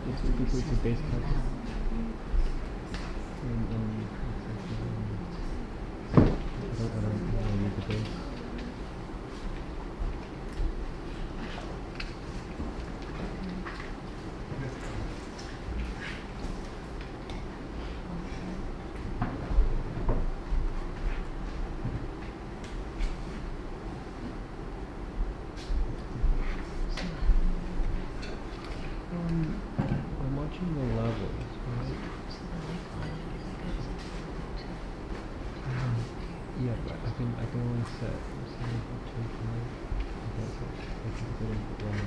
It's a base cut. And, I don't need the base. I'm watching the levels, right? Yeah, but I can only set up to 5. Okay, so I can put in one.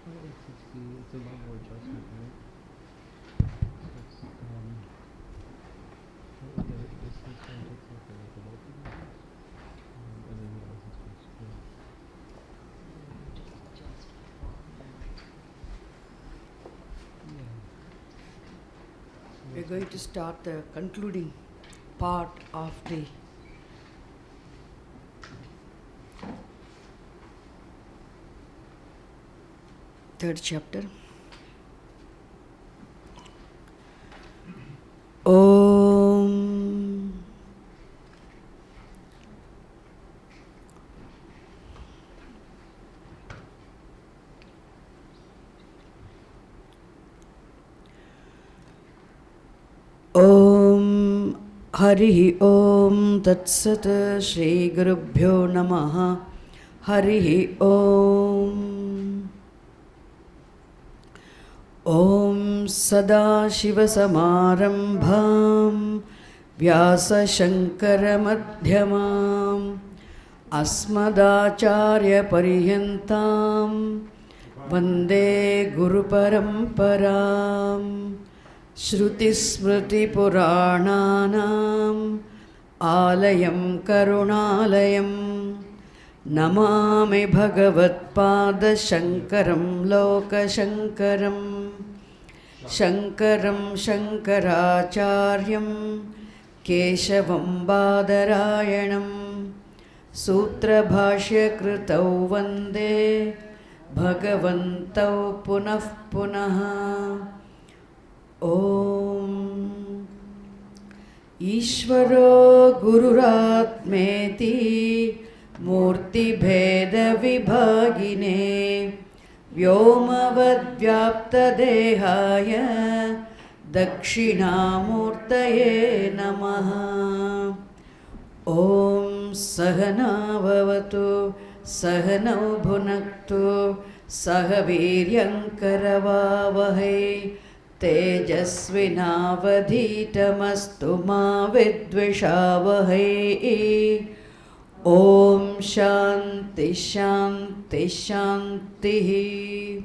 Oh, it's a level adjustment, right? So it's okay, this is going to take like a voltage, and then the other one's going to yeah. We're going to start the concluding part of the third chapter. Om Om Hari Om Tat Sat Shri Gurubhyo Namaha Hari Om Om Sada Shiva Samarambham Vyasa Shankara Madhyamam Asmadacharya Pariyantam Vande Guru Paramparam Shruti Smriti Purananam Alayam Karunalayam Namami Bhagavatpada Shankaram Loka Shankaram Shankaram Shankaracharyam Keshavam Badarayanam Sutra Bhashya Kritau Vande Bhagavantau Punah Punaha Om Ishvaro Gururatmeti Murti Bheda Vibhagine Vyomavad-vyapta Dehaya Dakshinamurtaye Namaha Om Sahana Bhavatu Sahanau Bhunaktu Sahaviryankaravavahai Tejasvinavadhitamastu ma vidvishavahai Om Shanti Shanti Shanti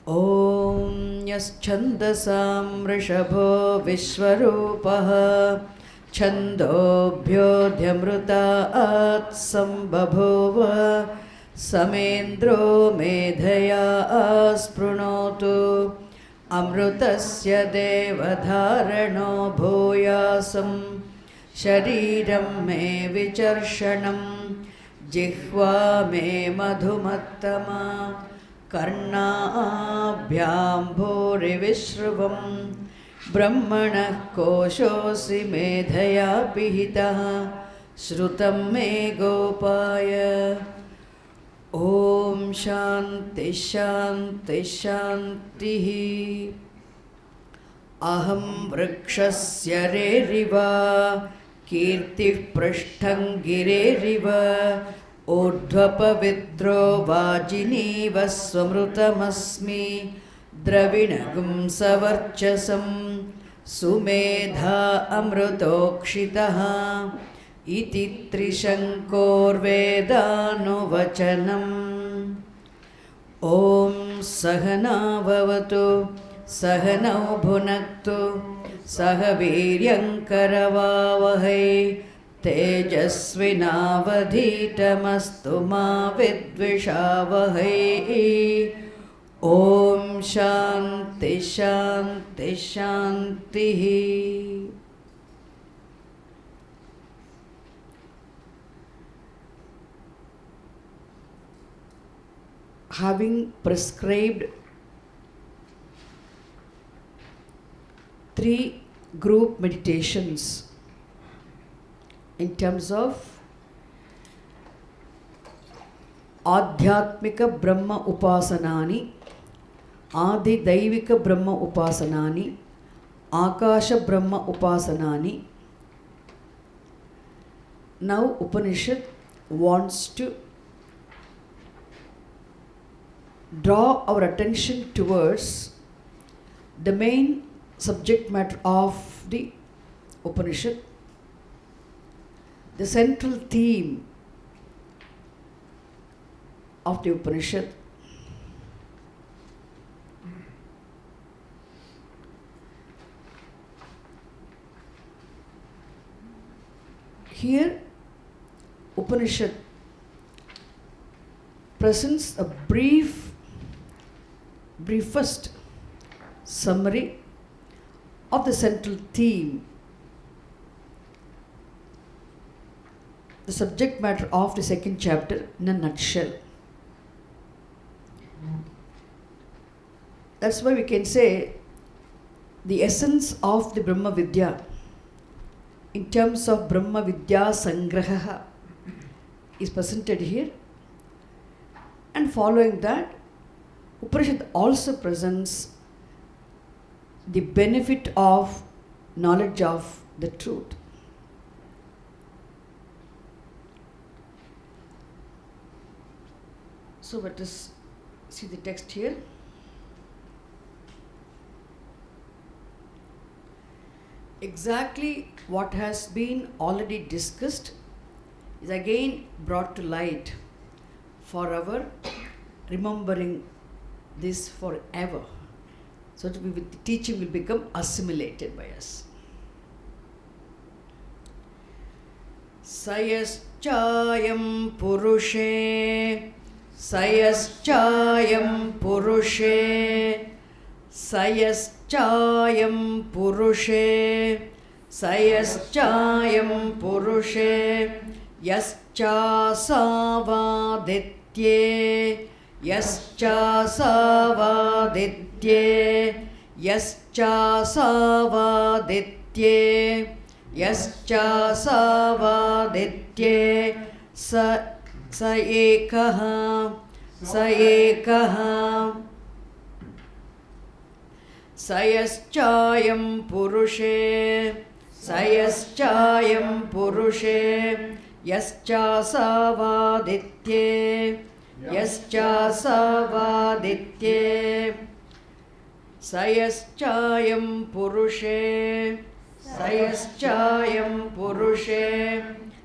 Om Yaschandasam Rishabho Vishwarupaha Chandobhyodhyamruta Sambhabhova Samendro Medhaya Asprunotu Amrutasya Devadharano Bhuyasam Shariram me vicharshanam Jihva me madhumattama Karnabhyam bhuri vishruvam Brahmanah koshosi medhaya pihitah Shrutam me gopaya Om Shanti Shanti Shanti Aham Vrikshasya Reriva Kirti Prastham Gireriva Urdhvapavitro Vajiniva Swamrutamasmi Dravinagum Savarchasam Sumedha Amrutokshitaha Iti Trishankor Vedanuvachanam Om Sahana Bhavatu Sahanau Bhunaktu Sahaviryankaravavahai Tejasvinavadhitamastu ma vidvishavahai Om Shanti Shanti Shanti. Having prescribed 3 group meditations in terms of Adhyatmika Brahma Upasanani, Adi Daivika Brahma Upasanani, Akasha Brahma Upasanani. Now Upanishad wants to draw our attention towards the main subject matter of the Upanishad, the central theme of the Upanishad. Here, Upanishad presents a briefest summary of the central theme, the subject matter of the second chapter in a nutshell. That's why we can say the essence of the Brahma Vidya in terms of Brahma Vidya Sangraha is presented here, and following that Upanishad also presents the benefit of knowledge of the truth. So let us see the text here. Exactly what has been already discussed is again brought to light for our remembering this forever. So the teaching will become assimilated by us. Sayaschayam Purushe, Sayaschayam Purushe, Sayaschayam Purushe, Sayaschayam Purushe, Yascha Savaditye, Yascha Savaditye, Yascha Savaditye, Yascha Savaditye, Sa Ekaha, Sa Ekaha, Sayaschayam Purushe, Sayaschayam Purushe, Yascha Savaditye, Yascha Savaditye, Sayaschayam Purushe, Sayaschayam Purushe,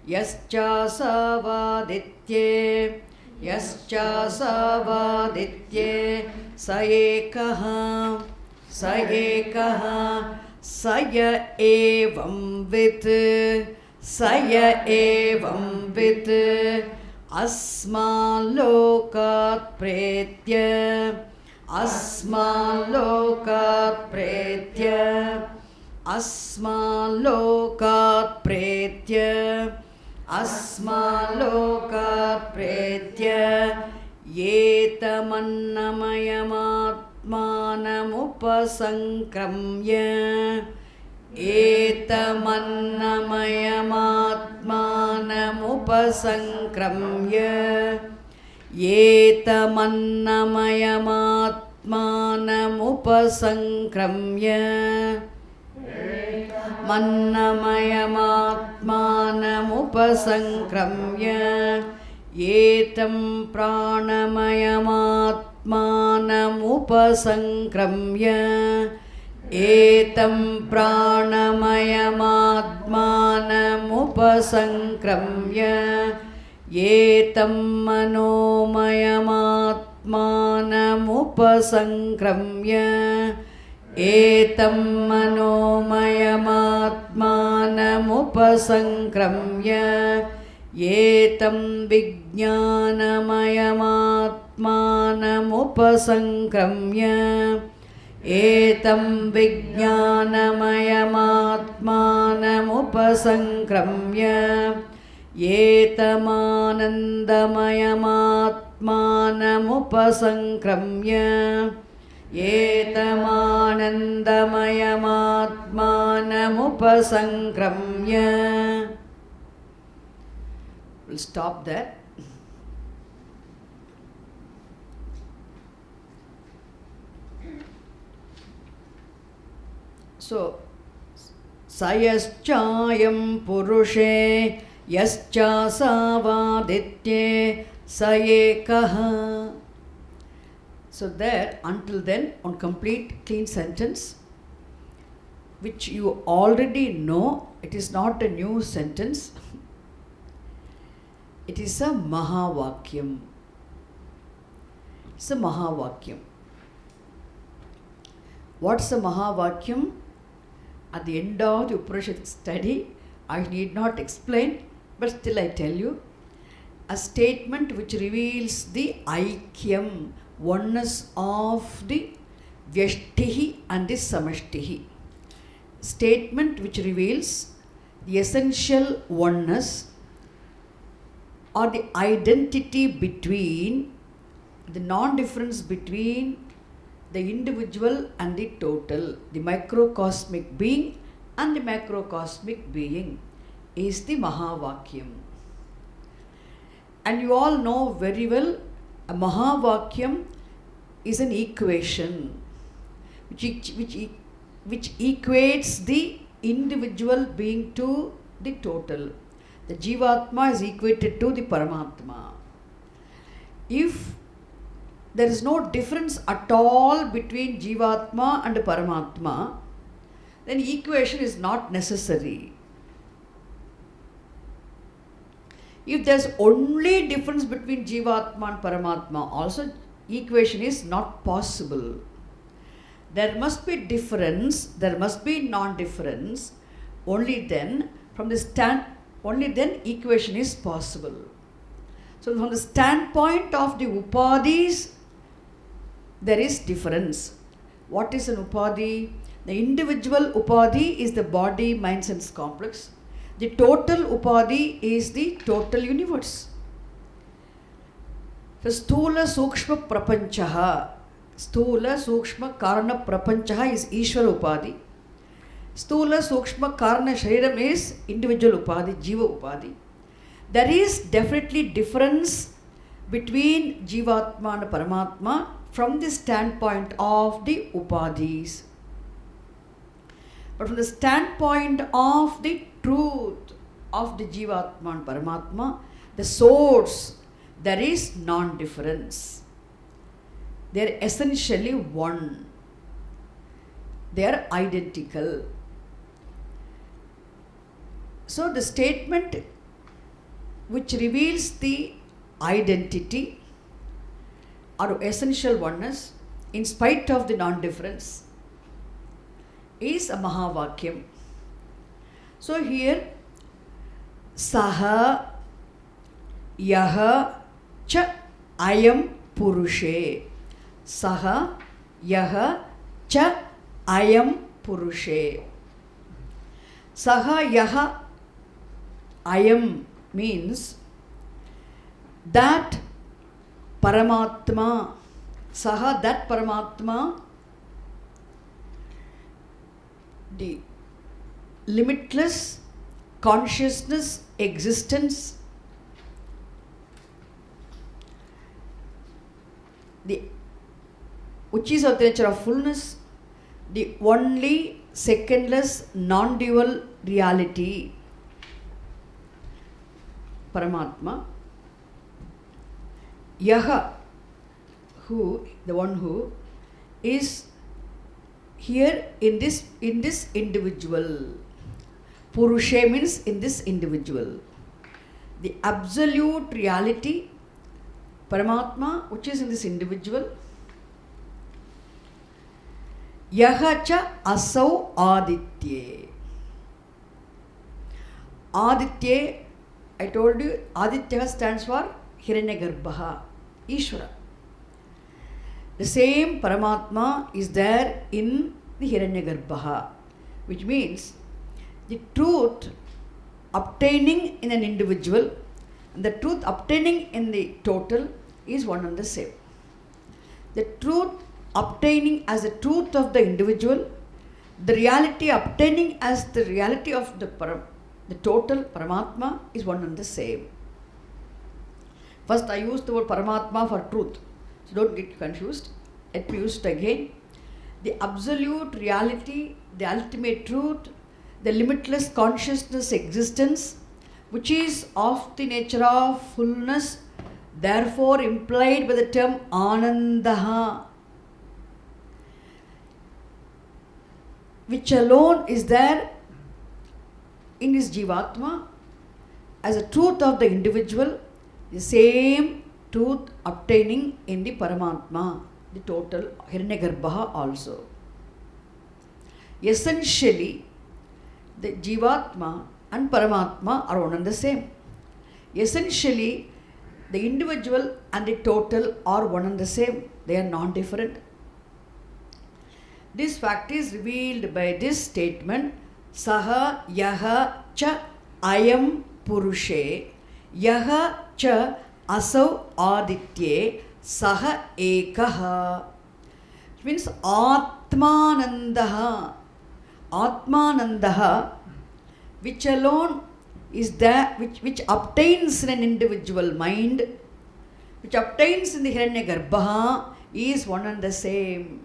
Yascha Savaditye, Yascha Savaditye, Sa Ekaha, Sa Ekaha, Saya Evam Vit, Saya Evam Vit, Asman Lokat Pretya, Asman Lokat Pretya, Asman Lokat Pretya, Asman Lokat Pretya, Etamannamayamaatmanamupasankramya, Etamannamayamaatmanamupasankramya, Etamannamayamaatmanamupasankramya, Mannamayamatmanamupasankramya, Etam pranamayamatmanamupasankramya, Etam pranamayamatmanamupasankramya, Etam manomayamatmanamupasankramya, Etam manomayamatmanamupasankramya, Etam vijnanamayamaatmanam विज्ञानमयमात्मानमुपसङ्क्रम्य एतं विज्ञानमयमात्मानमुपसङ्क्रम्य एतमानन्दमयमात्मानमुपसङ्क्रम्य एतमानन्दमयमात्मानमुपसङ्क्रम्य. We'll stop there. So, sayaschayam purushe yaschasavaditye sayekaha. So there, until then, one complete clean sentence, which you already know. It is not a new sentence. It is a Mahavakyam. It's a Mahavakyam. What's a Mahavakyam? At the end of the Upanishad study, I need not explain, but still I tell you, a statement which reveals the Aikyam, oneness of the Vyashtihi and the Samashtihi. Statement which reveals the essential oneness or the identity between, the non-difference between the individual and the total, the microcosmic being and the macrocosmic being, is the Mahavakyam. And you all know very well, a Mahavakyam is an equation which equates the individual being to the total. The Jivatma is equated to the Paramatma. If there is no difference at all between Jivatma and Paramatma, then equation is not necessary. If there is only difference between Jivatma and Paramatma, also equation is not possible. There must be difference, there must be non-difference. Only then equation is possible. So from the standpoint of the Upadhis, there is difference. What is an Upadhi? The individual Upadhi is the body, mind, sense complex. The total Upadhi is the total universe. So Sthula Sukshma Prapanchaha, Sthula Sukshma Karana Prapanchaha is Ishvara Upadhi. Sthula Sukshma Karana Shariram is individual Upadhi, Jiva Upadhi. There is definitely difference between Jivatma and Paramatma from the standpoint of the Upadhis. But from the standpoint of the truth of the Jivatma and Paramatma, the source, there is non-difference. They are essentially one. They are identical. So the statement which reveals the identity or essential oneness in spite of the non-difference is a Mahavakyam. So here, Saha Yaha Cha Ayam Purushe. Saha Yaha Cha Ayam Purushe. Saha Yaha Ayam means that Paramatma, Saha, that Paramatma, the limitless consciousness, existence, which is of the nature of fullness, the only secondless non-dual reality, Paramatma. Yaha, who, the one who is here in this individual. Purusha means in this individual. The absolute reality, Paramatma, which is in this individual. Yahacha asau aditye. Aditya, I told you, Aditya stands for Hiranyagarbha, Ishvara. the same Paramatma is there in the Hiranyagarbha, which means the truth obtaining in an individual and the truth obtaining in the total is one and the same. The truth obtaining as the truth of the individual, the reality obtaining as the reality of the total Paramatma is one and the same. First I used the word Paramatma for truth, so don't get confused. Let me use it again. The absolute reality, the ultimate truth, the limitless consciousness existence, which is of the nature of fullness, therefore implied by the term Anandaha, which alone is there in his Jivatma as a truth of the individual, the same truth obtaining in the Paramatma, the total Hiranyagarbha also. Essentially, the Jivatma and Paramatma are one and the same. Essentially, the individual and the total are one and the same. They are non-different. This fact is revealed by this statement, Saha Yaha Cha Ayam Purushe Yaha Cha Asau Aditye Saha Ekaha. It means Atmanandaha. Atmanandaha, which alone is that which obtains in an individual mind, which obtains in the Hiranyagarbha, is one and the same.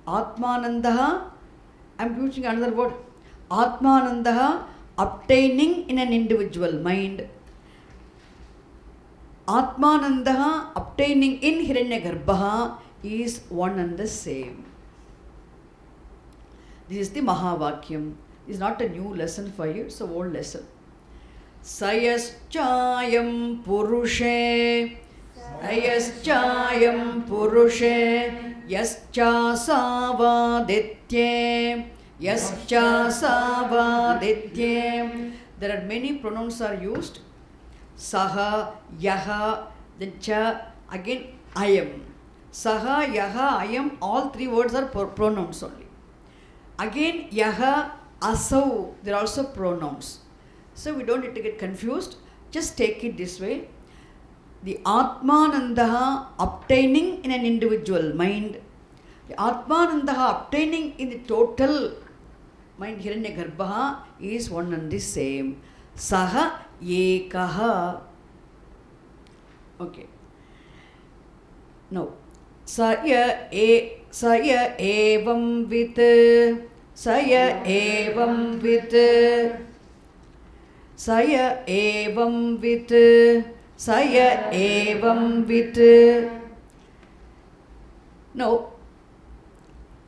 Atmanandaha, I am using another word. Atmanandaha, obtaining in an individual mind. Atmanandaha, obtaining in Hiranyagarbha, is one and the same. This is the Mahavakyam. This is not a new lesson for you, it's an old lesson. Sayaschayam Purushe Sayaschayam Purushe Yascha Savaditye Yascha Savaditye. There are many pronouns are used. Saha, Yaha, then Cha, again Ayam. Saha, Yaha, Ayam, all three words are pronouns only. Again Yaha, Asau, they are also pronouns. So we don't need to get confused. Just take it this way. The Atmanandaha obtaining in an individual mind, the Atmanandaha obtaining in the total mind Hiranyagarbha is one and the same. Saha Ekaha. Okay. Now, Saya evam vit Saya evam vit Saya evam vit Saya evam vit. Now,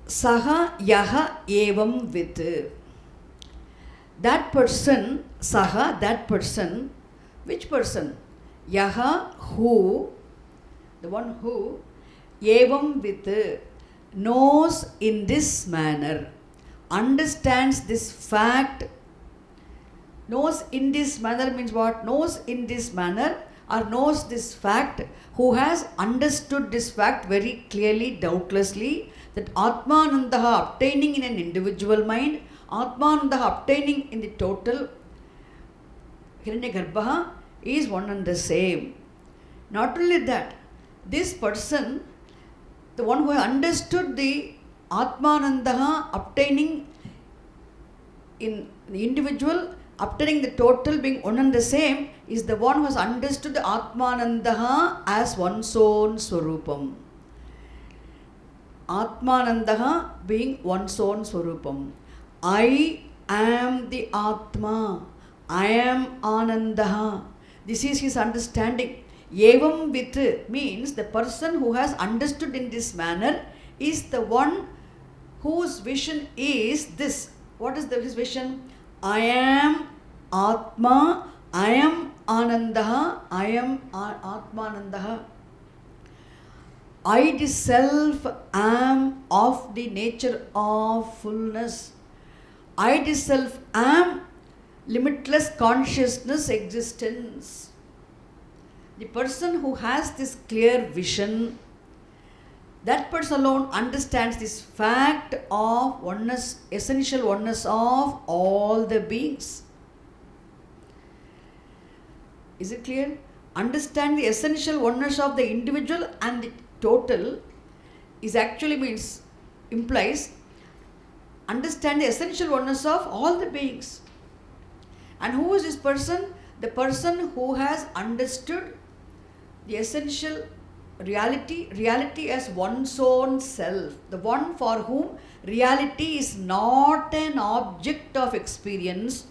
Saha Yaha evam vit. That person, Saha, that person, which person? Yaha, who, the one who, evam vit, knows in this manner, understands this fact. Knows in this manner means what? Knows in this manner or knows this fact, who has understood this fact very clearly, doubtlessly, that Atmanandaha obtaining in an individual mind, Atmanandaha obtaining in the total Hiranyagarbha is one and the same. Not only that, this person, the one who understood the Atmanandaha obtaining in the individual, obtaining the total being one and the same, is the one who has understood the Atmanandaha as one's own Swarupam. Atmanandaha being one's own Swarupam. I am the Atma. I am Anandaha. This is his understanding. Evam vit means the person who has understood in this manner is the one whose vision is this. What is his vision? I am Atma, I am Anandaha, I am Atmanandaha. I the self am of the nature of fullness. I the self am limitless consciousness existence. The person who has this clear vision that person alone understands this fact of oneness, essential oneness of all the beings. Is it clear? Understand the essential oneness of the individual and the total is actually implies understand the essential oneness of all the beings. And who is this person? The person who has understood the essential reality as one's own self, the one for whom reality is not an object of experience.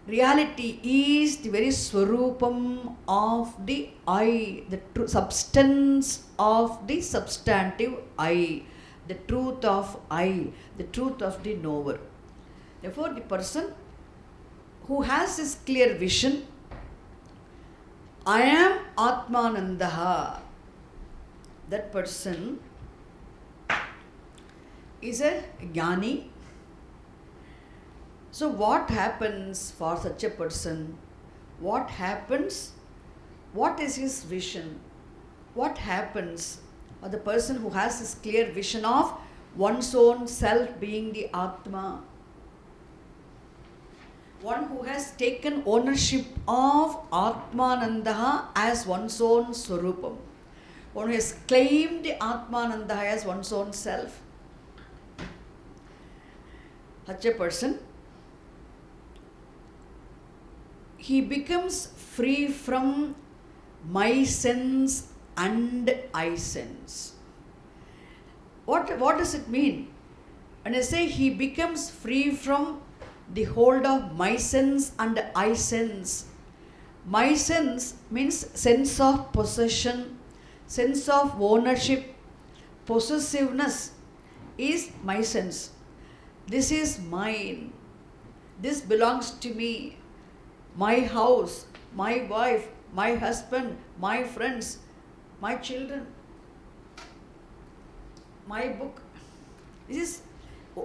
Reality is the very swarupam of the I, the true substance of the substantive I, the truth of I, the truth of the knower. Therefore, the person who has this clear vision, I am Atmanandaha, that person is a jnani. So what happens for such a person? What happens? What is his vision? What happens for the person who has this clear vision of one's own self being the Atma? One who has taken ownership of Atmanandaha as one's own Swarupam. One who has claimed Atmanandaha as one's own self. Such a person, he becomes free from my sense and I sense. What does it mean? When I say he becomes free from the hold of my sense and I sense, my sense means sense of possession, sense of ownership, possessiveness is my sense. This is mine. This belongs to me. My house, my wife, my husband, my friends, my children, my book. This is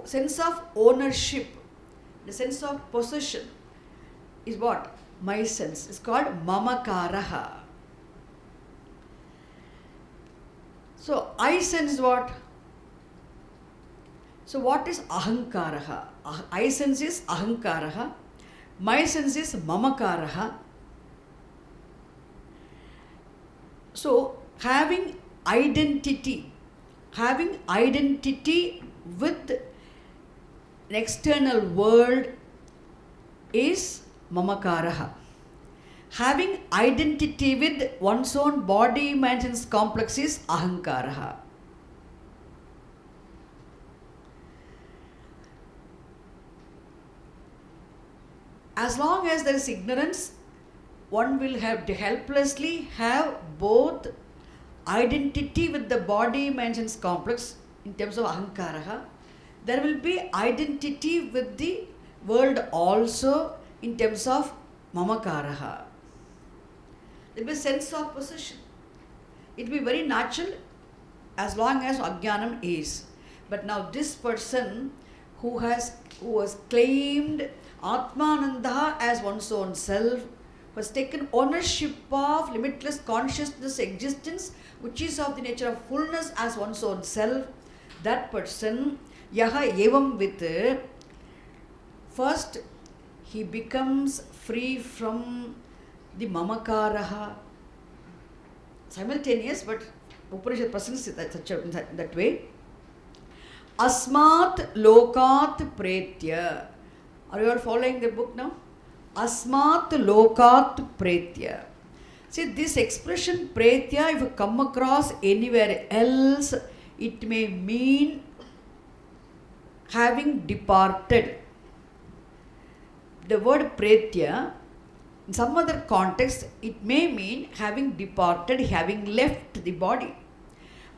sense of ownership. The sense of possession is what? My sense. It's called mamakaraha. So I sense what? So what is ahankaraha? I sense is ahankaraha. My sense is mamakaraha. So having identity with an external world is mamakaraha. Having identity with one's own body, mind, sense complex is ahankaraha. As long as there is ignorance, one will have to helplessly have both identity with the body, mind, sense complex in terms of ahankaraha. There will be identity with the world also in terms of mamakaraha. There will be a sense of possession. It will be very natural as long as ajnanam is. But now this person who has claimed Atmanandaha as one's own self, who has taken ownership of limitless consciousness existence, which is of the nature of fullness as one's own self, that person, yaha evam with, first he becomes free from the mamakaraha. Simultaneous, but Upanishad presents it that way. Asmat lokat pretya. Are you all following the book now? Asmat lokat pretya. See, this expression pretya, if you come across anywhere else, it may mean having departed. The word pretya, in some other context, it may mean having departed, having left the body.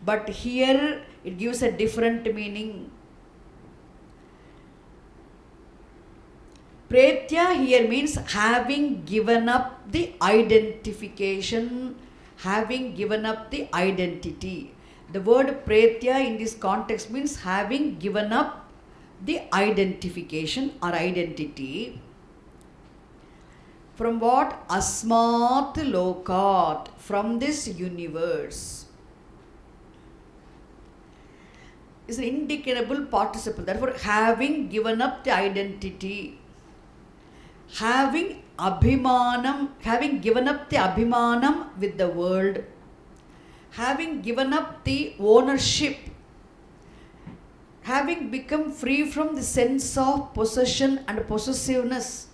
But here it gives a different meaning. Pretya here means having given up the identification, having given up the identity. The word pretya in this context means having given up the identification or identity. From what? Asmat lokat, from this universe. is an indeclinable participle. Therefore, having given up the identity, having given up the abhimanam with the world, having given up the ownership, having become free from the sense of possession and possessiveness.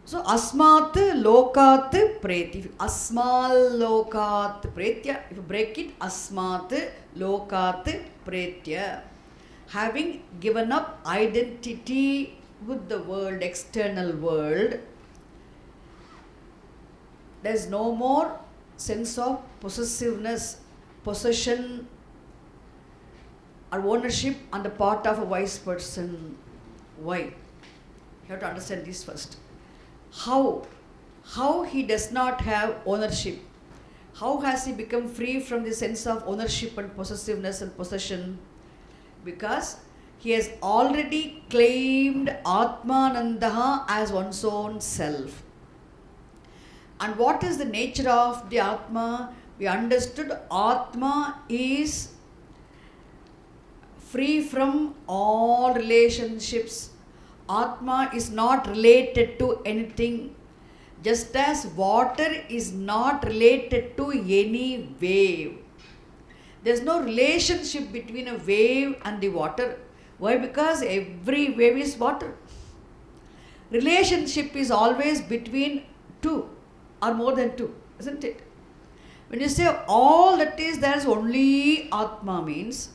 So, asmat lokat preti. Asmal lokat pretya. If you break it, asmat lokat pretya. Having given up identity with the world, external world, there is no more sense of possessiveness, possession or ownership on the part of a wise person. Why? You have to understand this first. How he does not have ownership? How has he become free from the sense of ownership and possessiveness and possession? Because he has already claimed Atmanandaha as one's own self. And what is the nature of the Atma? We understood Atma is free from all relationships. Atma is not related to anything. Just as water is not related to any wave. There is no relationship between a wave and the water. Why? Because every wave is water. Relationship is always between two or more than two, isn't it? When you say all that is there is only Atma means,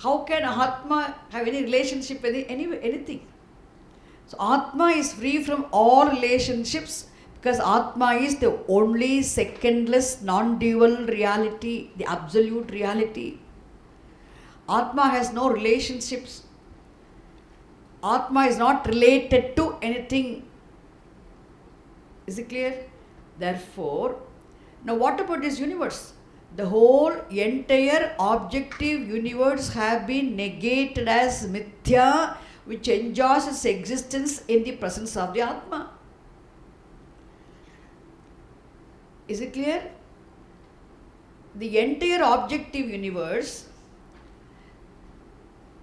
how can Atma have any relationship with anything? So Atma is free from all relationships because Atma is the only secondless, non-dual reality, the absolute reality. Atma has no relationships. Atma is not related to anything. Is it clear? Therefore, now what about this universe? The whole entire objective universe have been negated as mithya, which enjoys its existence in the presence of the Atma. Is it clear? The entire objective universe,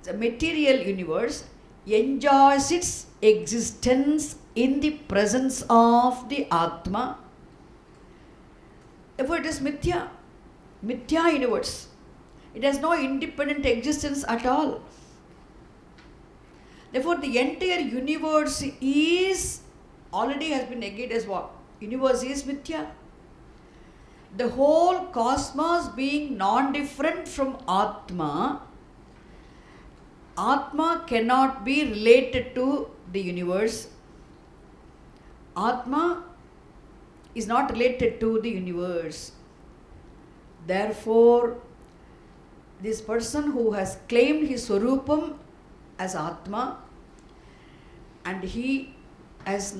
the material universe, enjoys its existence in the presence of the Atma. Therefore, it is mithya universe. It has no independent existence at all. Therefore, the entire universe is already has been negated as what? Universe is mithya. The whole cosmos being non-different from Atma, Atma cannot be related to the universe. Atma is not related to the universe. Therefore, this person who has claimed his Swarupam as Atma, and he is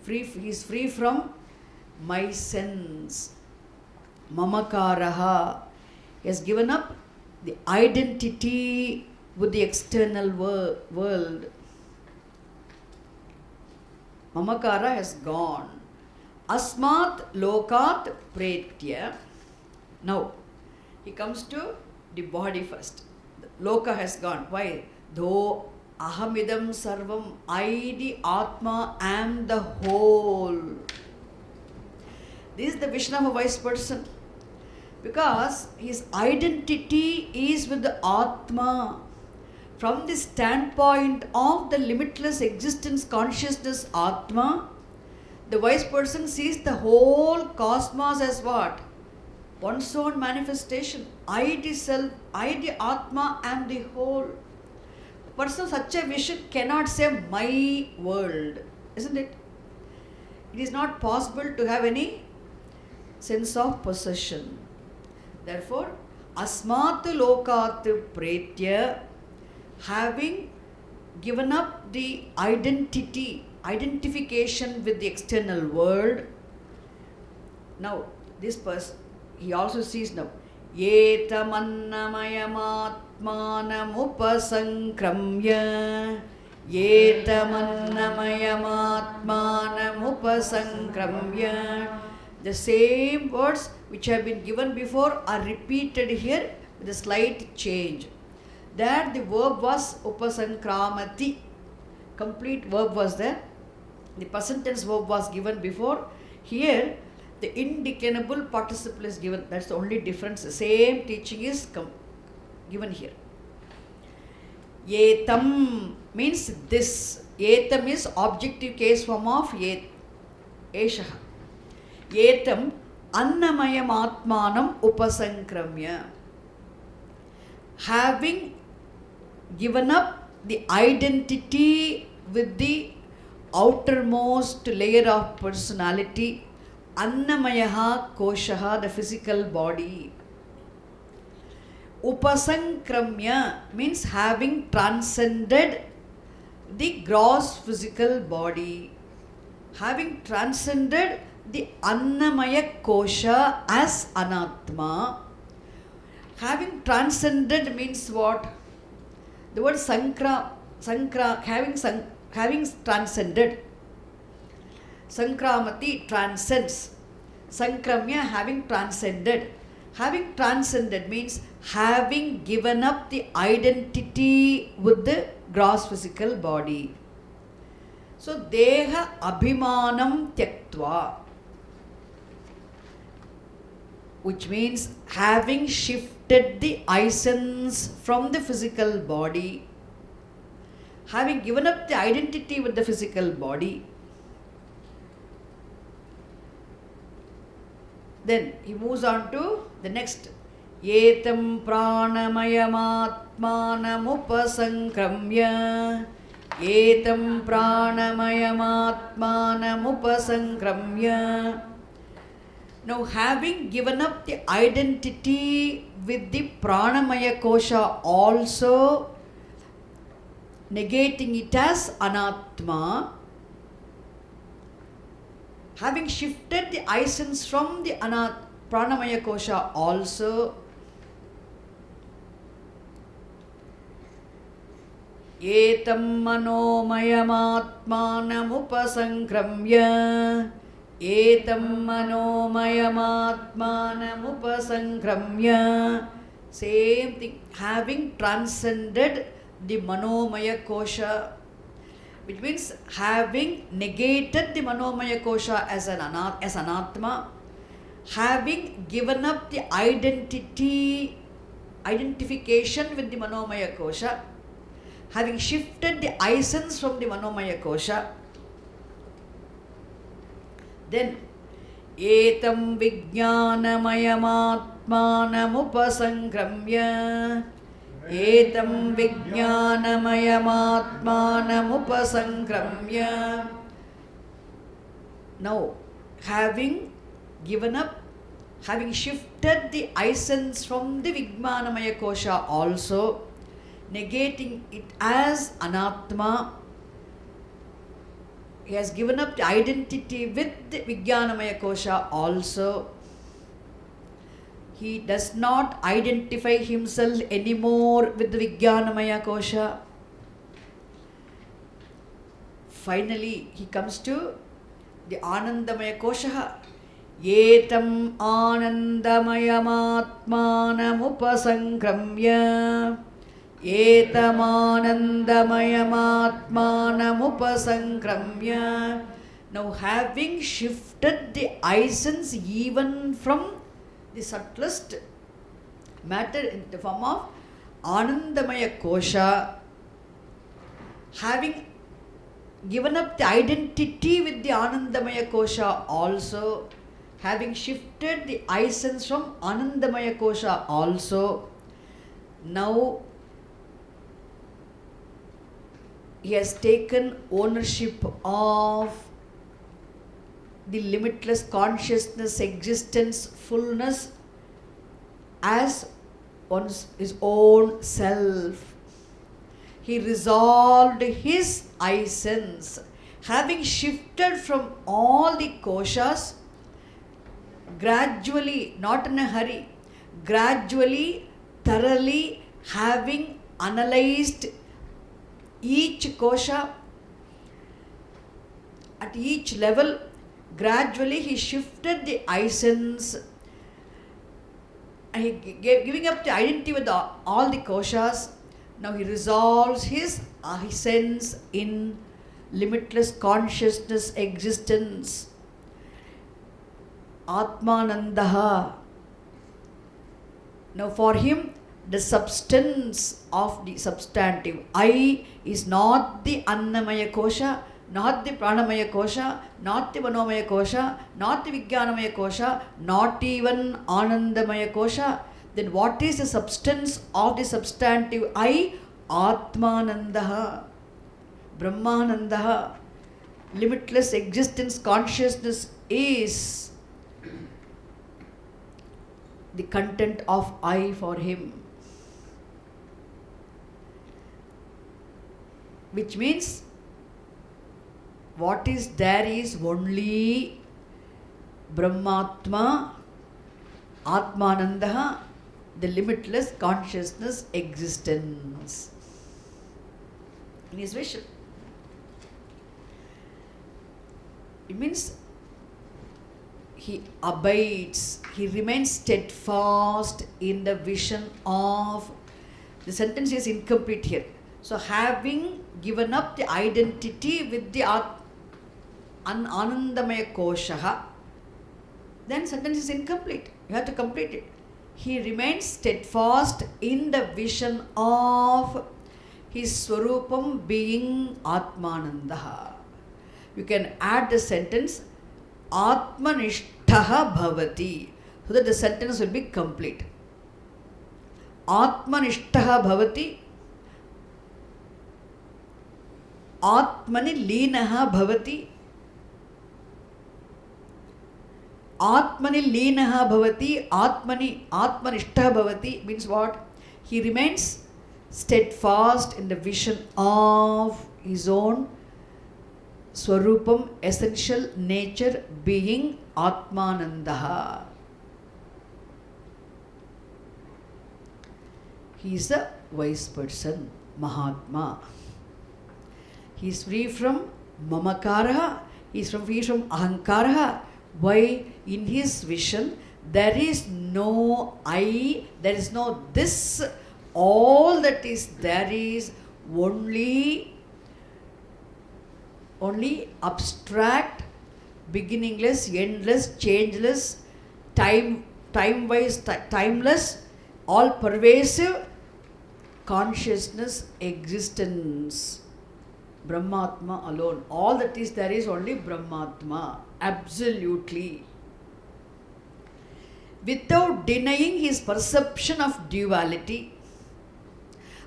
free from my sense, mamakaraha. He has given up the identity with the external world. Mamakara has gone. Asmat lokat pretya. Now, he comes to the body first. The loka has gone. Why? Though ahamidam sarvam, I the Atma am the whole. This is the vision of a wise person. Because his identity is with the Atma. From the standpoint of the limitless existence consciousness Atma, the wise person sees the whole cosmos as what? One's own manifestation. I the self, I the Atma am the whole. A person of such a vision cannot say my world, isn't it? It is not possible to have any sense of possession. Therefore, asmat lokat pretya, having given up the identification with the external world. Now, this person, he also sees now, Yetamannamayamaatmanamupasangramya, Yetamannamayamaatmanamupasangramya, The same words which have been given before are repeated here with a slight change. There the verb was upasankramati. Complete verb was there. The present tense verb was given before. Here the indeclinable participle is given. That's the only difference. The same teaching is given here. Etam means this. Etam is objective case form of eshaha. Etam annamayam atmanam upasankramya. Having given up the identity with the outermost layer of personality, annamayaha koshaha, the physical body. Upasankramya means having transcended the gross physical body, having transcended the annamaya kosha as anatma. Having transcended means what? The word having transcended. Sankramati transcends. Sankramya having transcended. Having transcended means having given up the identity with the gross physical body. So, deha abhimanam tyaktva, which means having shifted the essence from the physical body, having given up the identity with the physical body. Then he moves on to the next. Etam pranamayam upasankramya. Etam pranamayam upasankramya. Now, having given up the identity with the pranamaya kosha, also negating it as anatma, having shifted the essence from the pranamaya kosha also, etam manomayam upasankramya. Etam manomayam upasankramya. Same thing, having transcended the manomaya kosha, which means having negated the manomaya kosha as anatma, having given up the identification with the manomaya kosha, having shifted the essence from the manomaya kosha. Then etam vijnanamayam upasankramya. Etam vijnanamayam upasankramya. Now, having given up, having shifted the essence from the vijnanamaya kosha also, negating it as anatma, he has given up the identity with the vijnanamaya kosha also. He does not identify himself anymore with the vijnanamaya kosha. Finally, he comes to the anandamaya kosha. Etam anandamayam upasankramya. Etam anandamayam upasankramya. Now, having shifted the essence even from the subtlest matter in the form of anandamaya kosha, having given up the identity with the anandamaya kosha also, having shifted the essence from anandamaya kosha also, now he has taken ownership of the limitless consciousness, existence, fullness as his own self. He resolved his essence, having shifted from all the koshas, gradually, not in a hurry, gradually, thoroughly, having analyzed each kosha at each level, gradually he shifted the essence, and he giving up the identity with all the koshas. Now he resolves his essence in limitless consciousness existence. Atmanandaha. Now for him, the substance of the substantive I is not the Annamaya Kosha, not the Pranamaya Kosha, not the Manomaya Kosha, not the Vijnanamaya Kosha, not even Anandamaya Kosha. Then what is the substance of the substantive I? Atmanandaha, Brahmanandaha. Limitless existence consciousness is the content of I for him. Which means what is there is only Brahmatma, Atmanandaha, the limitless consciousness existence. In his vision. It means he abides, he remains steadfast in the vision of, the sentence is incomplete here. So having given up the identity with the Anandamaya Koshaha, then sentence is incomplete. You have to complete it. He remains steadfast in the vision of his Swarupam being Atmanandaha. You can add the sentence Atmanishtaha Bhavati, so that the sentence will be complete. Atmanishtaha Bhavati, Atmani Leenaha Bhavati, Atmani Leenaha Bhavati, Atmanishtaha Bhavati means what? He remains steadfast in the vision of his own Swarupam, essential nature being Atmanandaha. He is a wise person, Mahatma. He is free from Mamakara, he is free from Ahankara. Why? In his vision, there is no I, there is no this. All that is there is only abstract, beginningless, endless, changeless, time-wise, timeless, all pervasive consciousness existence. Brahmatma alone. All that is there is only Brahmatma. Absolutely. Without denying his perception of duality,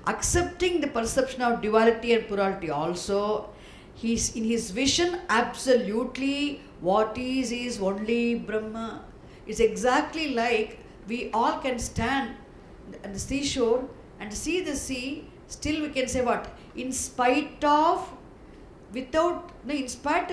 accepting the perception of duality and plurality also, he's in his vision absolutely what is only Brahma. It's exactly like we all can stand at the seashore and see the sea, still we can say what? In spite of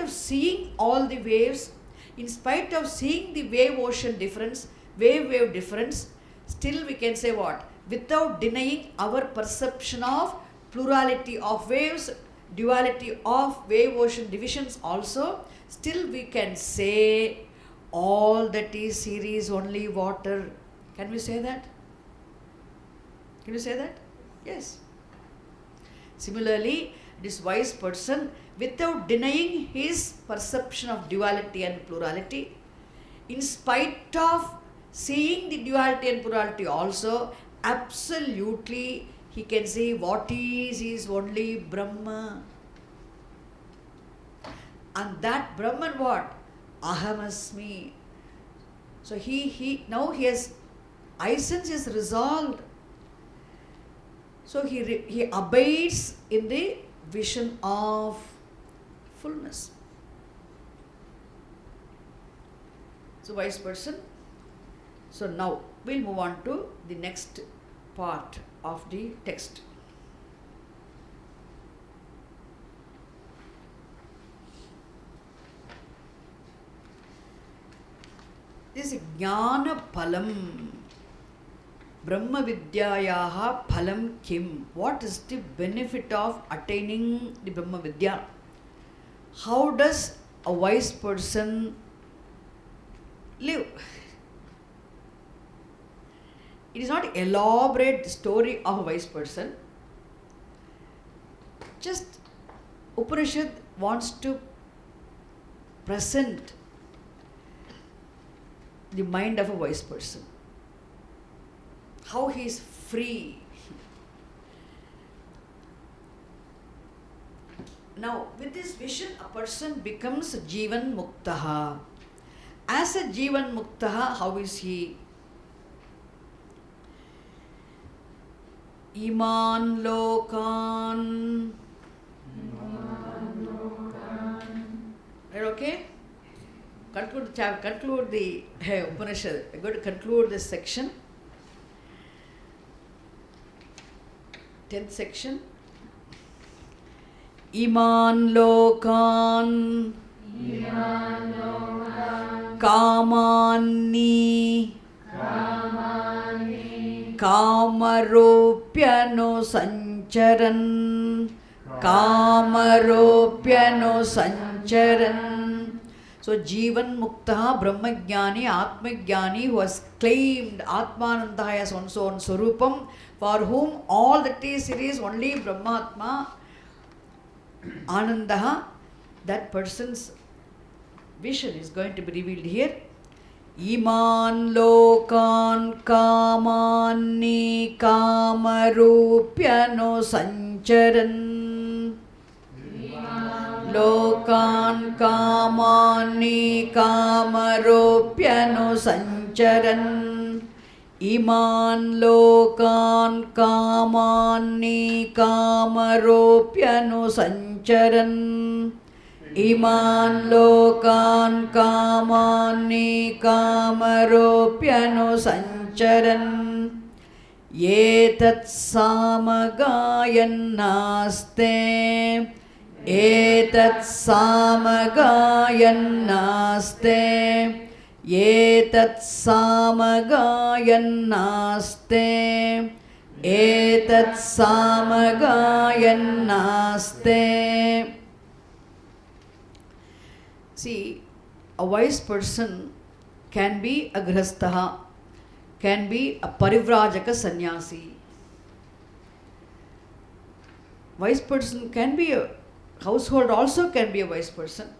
seeing all the waves, in spite of seeing the wave-ocean difference, wave difference, still we can say what? Without denying our perception of plurality of waves, duality of wave-ocean divisions also, still we can say all that is here is only water. Can we say that? Can you say that? Yes. Similarly, this wise person, without denying his perception of duality and plurality, in spite of seeing the duality and plurality also, absolutely he can say what is only Brahma. And that Brahman what? Ahamasmi. So he now his essence is resolved. So he abides in the vision of fullness. So wise person. So now we'll move on to the next part of the text. This is Jnana Phalam. Brahma Vidyayaha Phalam Kim. What is the benefit of attaining the Brahma Vidya? How does a wise person live. It is not elaborate story of a wise person. Just Upanishad wants to present the mind of a wise person. How he is free. Now, with this vision, a person becomes Jivan Muktaha. As a Jivan Muktaha, how is he? Iman Lokan. Right, okay? Conclude the Upanishad. I'm going to conclude this section. 10th section. Iman Lokan. Kamani. Kamaropyano Sancharan. Kamaropyano Sancharan. So Jivan Mukta, Brahmajnani, Atmajnani, who has claimed Atmananda as one's own Swarupam, for whom all that is, it is only Brahmatma, Anandaha, that person's vision is going to be revealed here. Iman Lokan Kamani Kamarupyano Sancharan. Lokan Kamani Kamaropyano Sancharan. Iman Lokan Kamani Kamaropyano Sancharan. Iman Lokan Kamani Kamaropyano Sancharan. Yetat Samagayan Naste. Etat Samagayan Naste. Etat Samagayan Naste. Etat Samagayan Naste. See, a wise person can be a grihastha, can be a parivrajaka sannyasi. Wise person can be a household, also can be a wise person.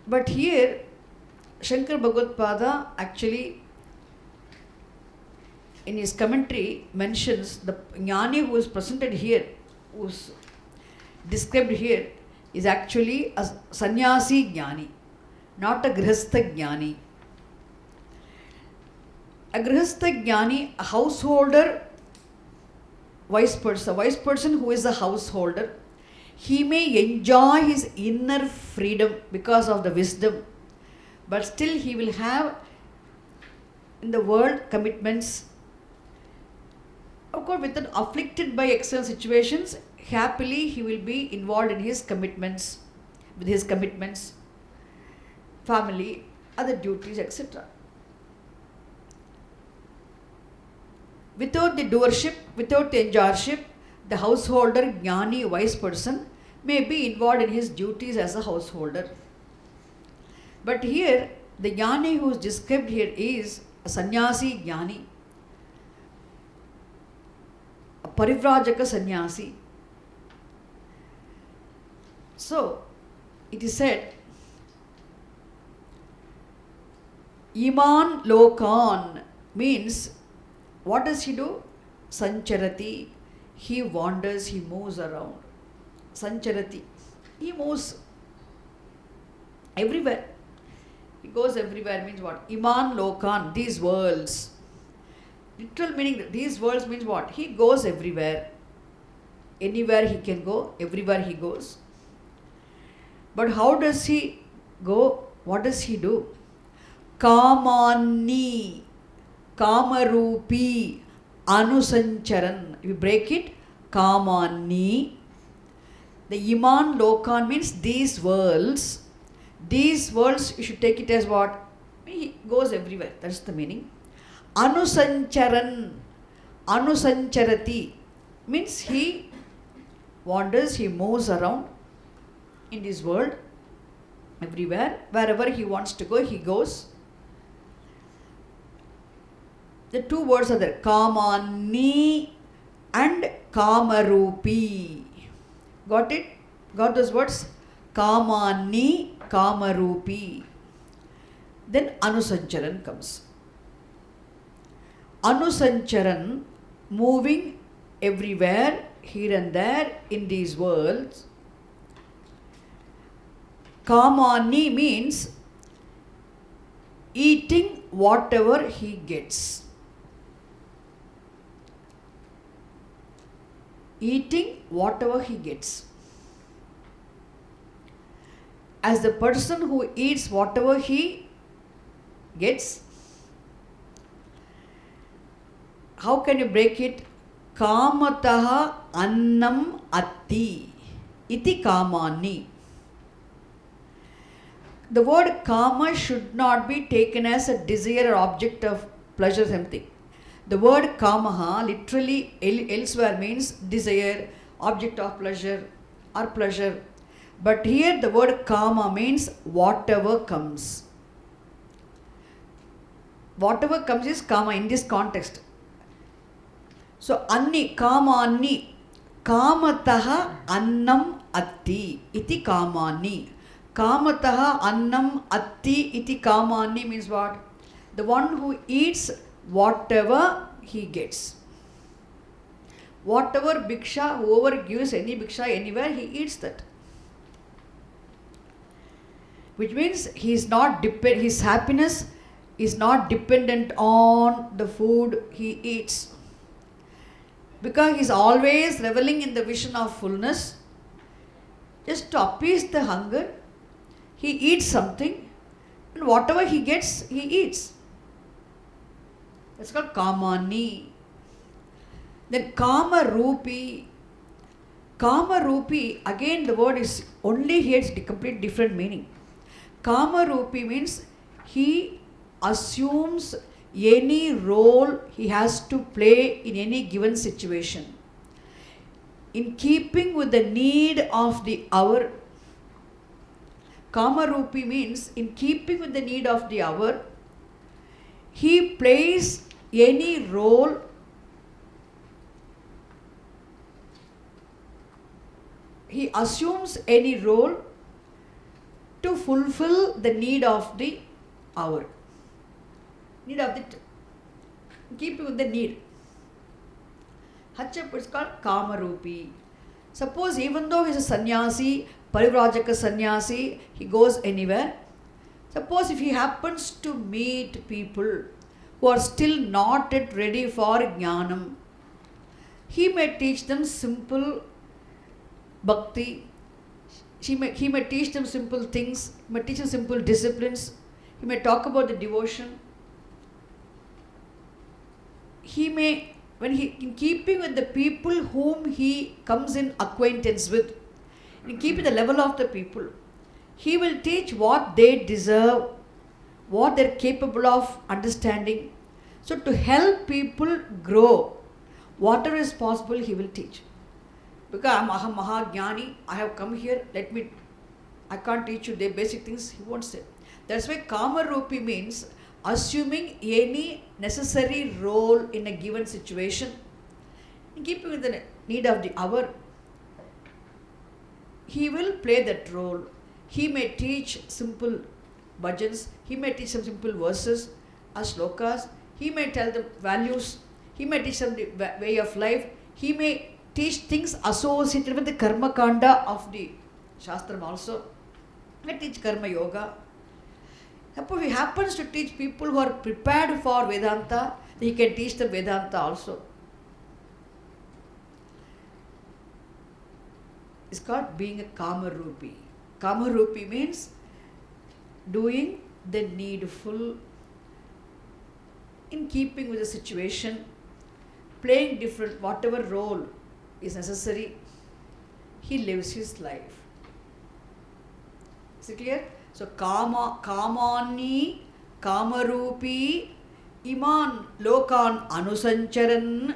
But here, Shankar Bhagavad-pada actually in his commentary mentions the jnani who is presented here, who is described here, is actually a sannyasi jnani, not a grihastha jnani. A grihastha jnani, a householder, wise person who is a householder, he may enjoy his inner freedom because of the wisdom, but still he will have in the world commitments. Of course, with afflicted by external situations, happily he will be involved in his commitments, with his commitments, family, other duties, etc. Without the doership, without the enjoyership, the householder, jnani, wise person may be involved in his duties as a householder. But here, the jnani who is described here is a sannyasi jnani, a parivrajaka sannyasi. So, it is said, Iman Lokan means, what does he do? Sancharati. He wanders, he moves around. Sancharati. He moves everywhere. He goes everywhere means what? Iman Lokan, these worlds. Literal meaning, these worlds means what? He goes everywhere. Anywhere he can go, everywhere he goes. But how does he go? What does he do? Kamani, Kamarupi, Anusancharan. If you break it, Kamani. The Iman Lokan means these worlds. These worlds, you should take it as what? He goes everywhere. That's the meaning. Anusancharan, Anusancharati means he wanders, he moves around in this world. everywhere. Wherever he wants to go, he goes. The two words are there, Kamani and Kamarupi. Got it? Got those words? Kamani, Kamarupi. Then Anusancharan comes. Anusancharan, moving everywhere, here and there in these worlds. Kamani means eating whatever he gets. Eating whatever he gets. As the person who eats whatever he gets, how can you break it? Kamataha annam atti iti kamani. The word kama should not be taken as a desire or object of pleasure something. The word kamaha literally elsewhere means desire, object of pleasure or pleasure. But here the word kama means whatever comes. Whatever comes is kama in this context. So anni, kama anni, kamataha annam atti iti kamani. Kamataha annam atti iti kamani means what? The one who eats whatever he gets. Whatever bhiksha, whoever gives any bhiksha anywhere, he eats that. Which means his happiness is not dependent on the food he eats. Because he is always reveling in the vision of fullness. Just to appease the hunger, he eats something, and whatever he gets, he eats. That's called Kamani. Then Kama Rupi. Kama Rupi, again the word is only here, it's a complete different meaning. Kama Rupi means he assumes any role he has to play in any given situation. In keeping with the need of the hour, Kama Rupi means in keeping with the need of the hour, he plays any role he assumes any role to fulfill the need of the hour. Need of the keeping with the need. Hachap is called Kamarupi. Suppose even though he is a sannyasi, parivrajaka sannyasi, he goes anywhere. Suppose if he happens to meet people who are still not yet ready for jnanam, he may teach them simple bhakti, he may teach them simple things, he may teach them simple disciplines, he may talk about the devotion. He may, in keeping with the people whom he comes in acquaintance with, in keeping the level of the people, he will teach what they deserve, what they are capable of understanding. So to help people grow, whatever is possible, he will teach. Because I am Aham Mahajnani, I have come here, I can't teach you the basic things, he won't say. That's why Kamarupi means assuming any necessary role in a given situation, in keeping with the need of the hour, he will play that role. He may teach simple bhajans, he may teach some simple verses or slokas, he may tell them values, he may teach them the way of life, he may teach things associated with the karma kanda of the shastram also. He may teach karma yoga. Suppose he happens to teach people who are prepared for Vedanta, he can teach them Vedanta also. It's called being a Kamarupi. Kamarupi means doing the needful in keeping with the situation, playing different, whatever role is necessary, he lives his life. Is it clear? So Kamani, Kamarupi, Iman, Lokan, Anusancharan.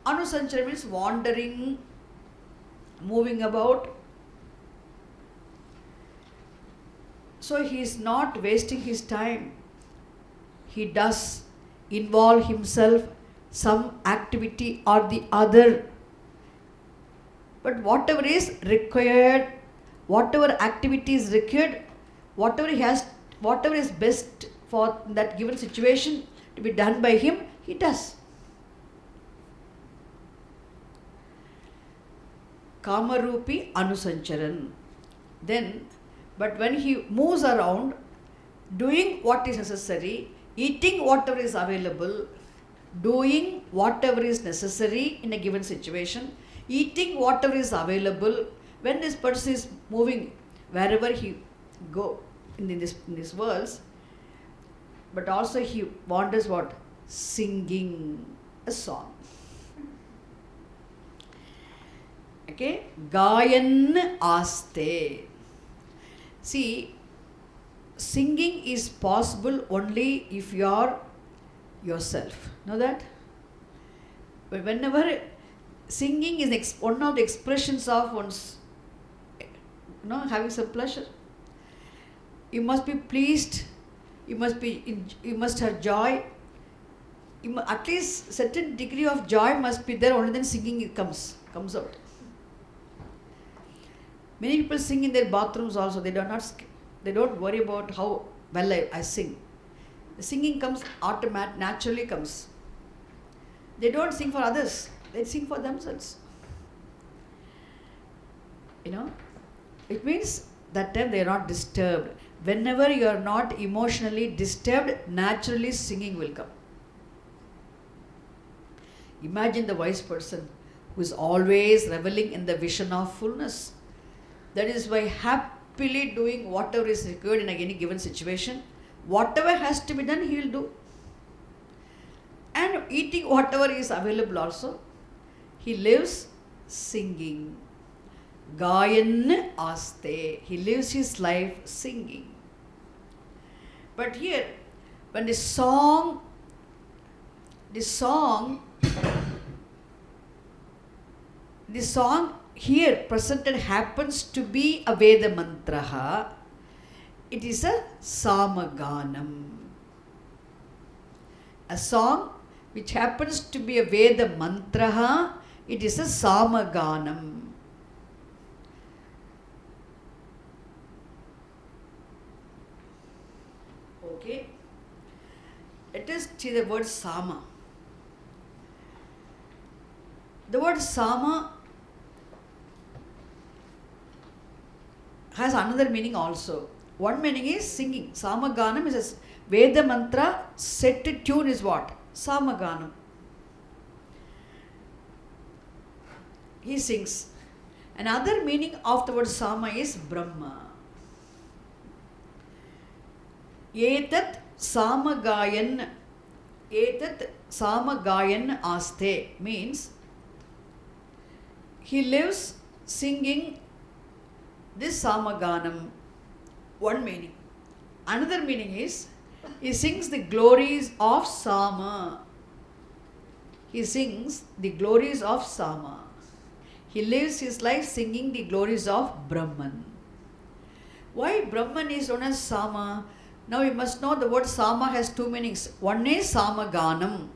Anusancharan means wandering, moving about. So he is not wasting his time. He does involve himself some activity or the other. But whatever is required, whatever activity is required, whatever is best for that given situation to be done by him, he does. Kamarupi Anusancharan. Then, but when he moves around, doing what is necessary, eating whatever is available, doing whatever is necessary in a given situation, eating whatever is available, when this person is moving wherever he go in this world, but also he wanders what? Singing a song. Okay? Gayan aste. See, singing is possible only if you are yourself. Know that? But whenever singing is one of the expressions of one's, having some pleasure. You must be pleased. You must have joy. At least certain degree of joy must be there. Only then singing comes out. Many people sing in their bathrooms also. They don't worry about how well I sing. The singing comes naturally comes. They don't sing for others. They sing for themselves. It means that time they are not disturbed. Whenever you are not emotionally disturbed, naturally singing will come. Imagine the wise person who is always reveling in the vision of fullness. That is why happily doing whatever is required in any given situation, whatever has to be done, he will do. And eating whatever is available also, he lives singing. Gayan aste. He lives his life singing. But here, when the song here presented happens to be a Veda mantra, it is a Samaganam. A song which happens to be a Veda mantra, it is a Samaganam. Okay? Let us see the word Sama. The word Sama has another meaning also. One meaning is singing. Samaganam is a Veda mantra set to tune is what? Samaganam. He sings. Another meaning of the word Sama is Brahma. Etat Samagayan aste means he lives singing this Samaganam. One meaning. Another meaning is he sings the glories of Sama. He sings the glories of Sama. He lives his life singing the glories of Brahman. Why Brahman is known as Sama? Now you must know the word Sama has two meanings. One is Samaganam.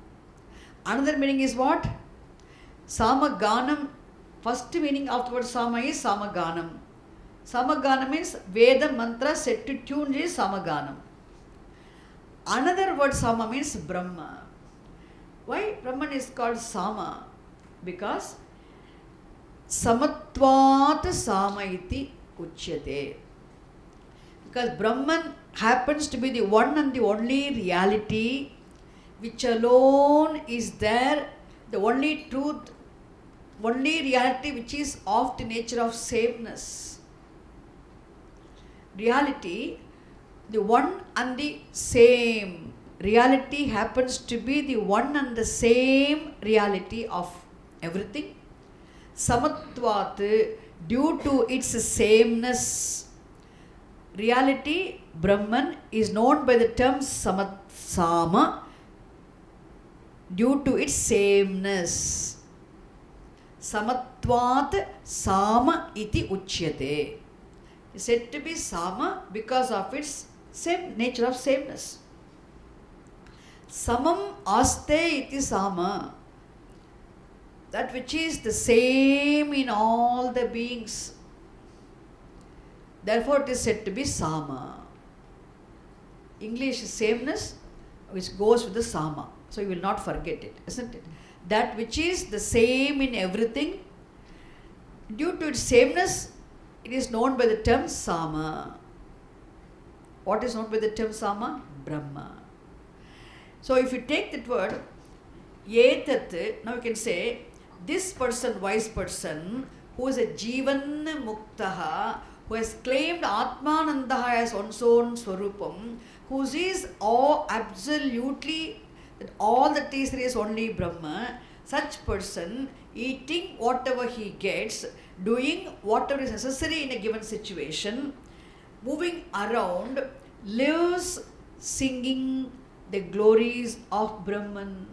Another meaning is what? Samaganam. First meaning of the word Sama is Samaganam. Samaganam means Veda mantra set to tune is Samaganam. Another word Sama means Brahma. Why Brahman is called Sama? Because Samatvat Sama iti uchyate. Because Brahman happens to be the one and the only reality which alone is there, the only truth, only reality which is of the nature of sameness. Reality, the one and the same. Reality happens to be the one and the same reality of everything. Samatvat, due to its sameness. Reality, Brahman, is known by the term Sama due to its sameness. Samatvat Sama iti uchyate. is said to be Sama because of its same nature of sameness. Samam aste iti Sama. That which is the same in all the beings. Therefore, it is said to be Sama. English is sameness, which goes with the Sama. So you will not forget it, isn't it? That which is the same in everything, due to its sameness, it is known by the term Sama. What is known by the term Sama? Brahma. So if you take that word, Etat, now you can say, this person, wise person, who is a Jivan Muktaha, who has claimed Atmananda as one's own Swarupam, who sees all absolutely that all that is there is only Brahma, such person, eating whatever he gets, doing whatever is necessary in a given situation, moving around, lives singing the glories of Brahman.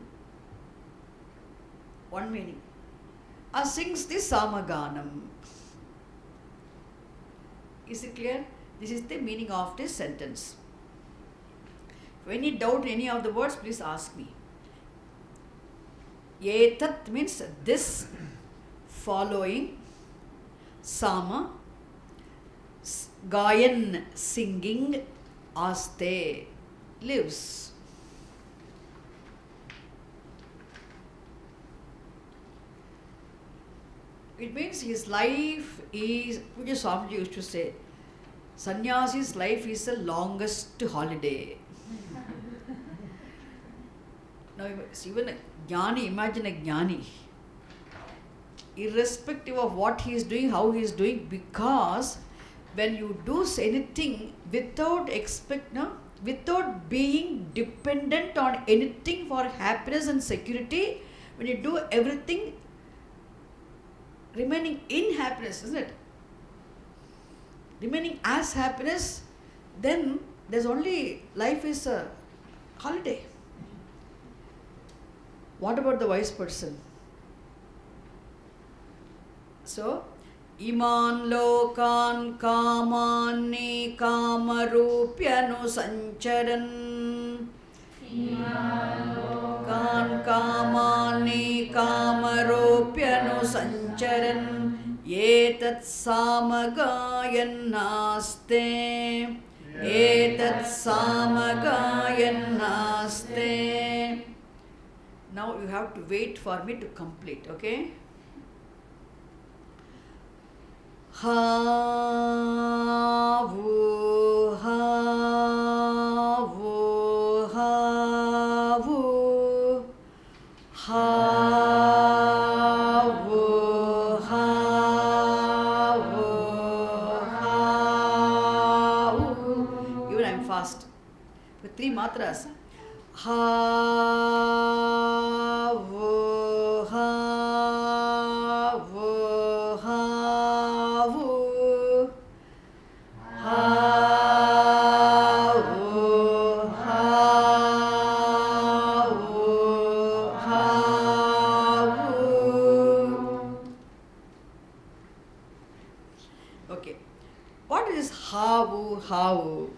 One meaning. Sings the Samaganam. Is it clear? This is the meaning of this sentence. If any doubt in any of the words, please ask me. Etat means this, following, Sama, Gayan, singing, Aste, lives. It means his life is, Puja Swamiji used to say, Sannyasi's life is the longest holiday. Now, even a Jnani, imagine a Jnani, irrespective of what he is doing, how he is doing, because when you do anything without without being dependent on anything for happiness and security, when you do everything remaining in happiness, isn't it? Remaining as happiness, then there's only, life is a holiday. What about the wise person? So, Iman lokan kamani kamarupyanu sancharan. Kan kamani kamarupyanu sancharan. Etat samagayan naste. Etat samagayan naste. Now you have to wait for me to complete, okay? Havu, havu, havu, havu, havu, havu. Even I'm fast. With 3 matras. Havu, havu, havu, havu, havu, havu. Okay. What is havu, havu?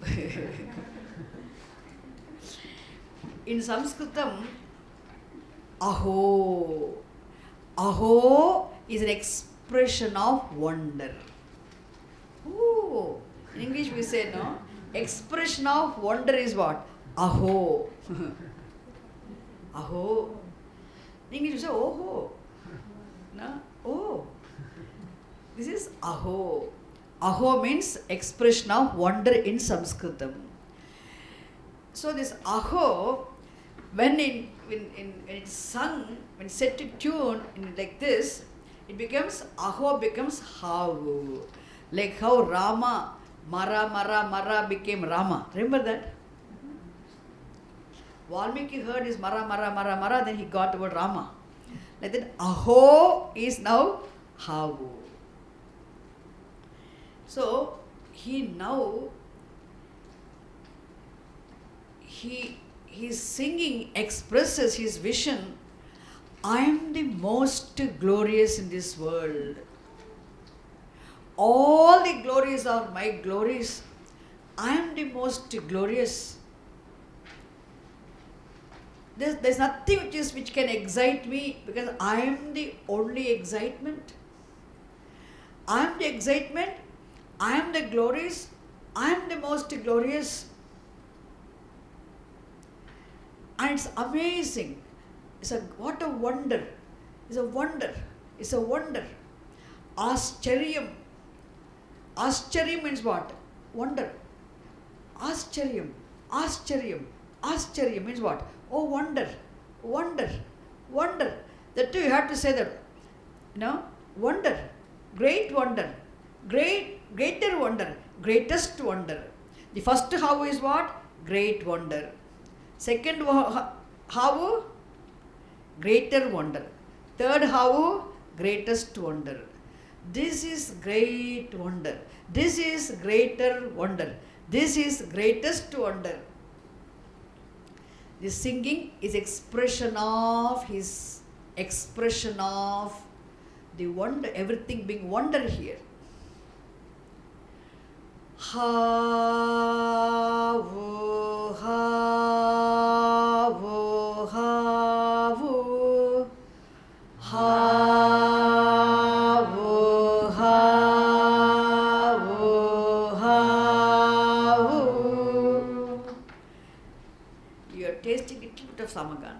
In Sanskritam, aho. Aho is an expression of wonder. Ooh. In English we say, no? Expression of wonder is what? Aho. Aho. In English we say, oho. No? Oh. This is aho. Aho means expression of wonder in Sanskritam. So this aho, when it's sung, when set to tune like this, it becomes, aho becomes havu. Like how Rama, Mara, Mara, Mara became Rama. Remember that? Valmiki heard his Mara, Mara, Mara, Mara, then he got the word Rama. Like that, aho is now havu. So, his singing expresses his vision, I am the most glorious in this world. all the glories are my glories. I am the most glorious. There's nothing which can excite me, because I am the only excitement. I am the excitement. I am the glories. I am the most glorious. And it's amazing. What a wonder. It's a wonder. It's a wonder. Ascharyam. Ascharyam means what? Wonder. Ascharyam. Ascharyam. Ascharyam means what? Oh, wonder. Wonder. Wonder. That too you have to say that. Wonder. Great wonder. Greater wonder. Greatest wonder. The first how is what? Great wonder. Second how? Greater wonder. Third how? Greatest wonder. This is great wonder. This is greater wonder. This is greatest wonder. This singing is expression of his expression of the wonder, everything being wonder here. Ha-vu, ha-vu, ha-vu, ha-vu, ha-vu, ha-vu. You are tasting a little bit of Samagan.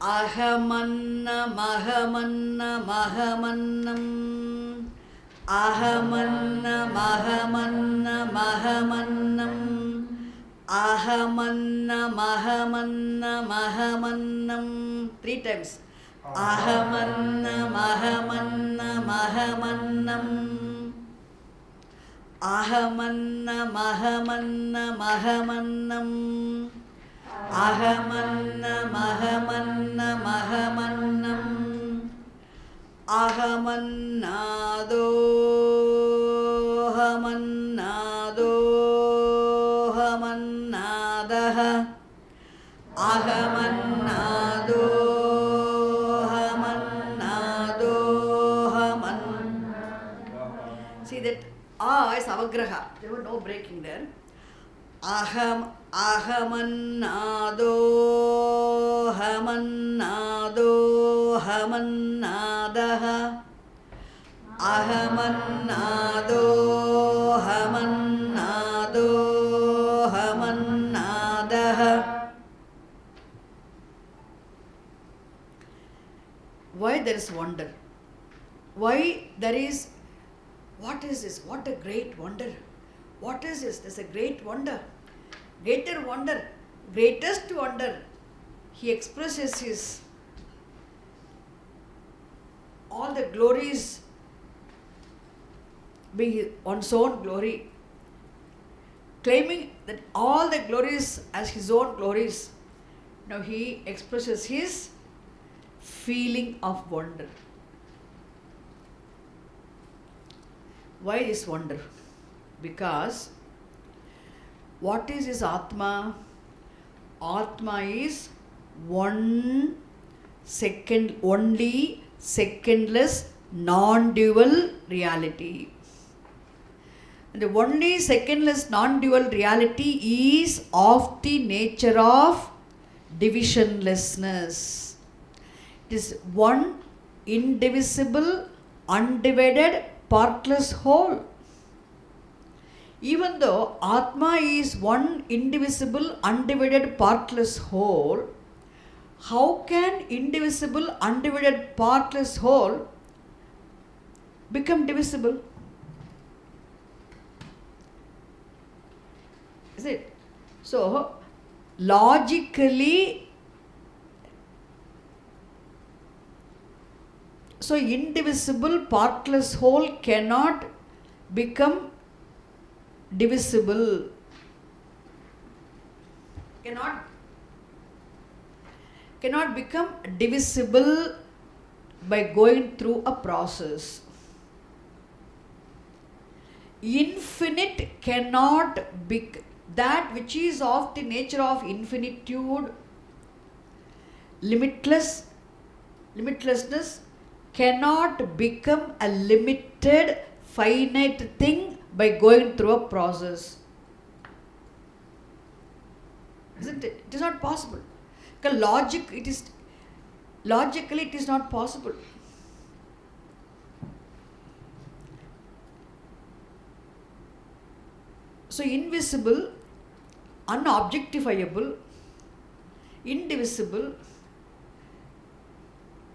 Ahamannam, ahamannam, ahamannam. Ahamannam, ahamannam, ahamannam. Ahamannam, ahamannam, ahamannam. 3 times. Ahamannam, ahamannam, ahamannam. Ahamannam, ahamannam, ahamannam. Ahamannam, ahamannam, ahamannam. Ahamannado, ahamannado, ahamannadaha. Ahamannado, ahamannado, ahamannado. See that is avagraha. There was no breaking there. Ahamannado, ahamannado, ahamannadaha. Ahamannado, ahamannado, ahamannadaha. Why there is wonder? Why there is, what is this? What a great wonder. What is this? There's a great wonder. Greater wonder. Greatest wonder. He expresses his all the glories being one's own glory, claiming that all the glories as his own glories. Now he expresses his feeling of wonder. Why this wonder? Because what is his Atma? Atma is only secondless, non-dual reality. And the only secondless, non-dual reality is of the nature of divisionlessness. It is one indivisible, undivided, partless whole. Even though Atma is one indivisible, undivided, partless whole, how can indivisible, undivided, partless whole become divisible? Is it? So, logically, so indivisible, partless whole cannot become divisible. Cannot become divisible by going through a process. Infinite cannot be, that which is of the nature of infinitude, limitlessness, cannot become a limited, finite thing by going through a process. Isn't it? It is not possible. Because logically it is not possible. So invisible, unobjectifiable, indivisible,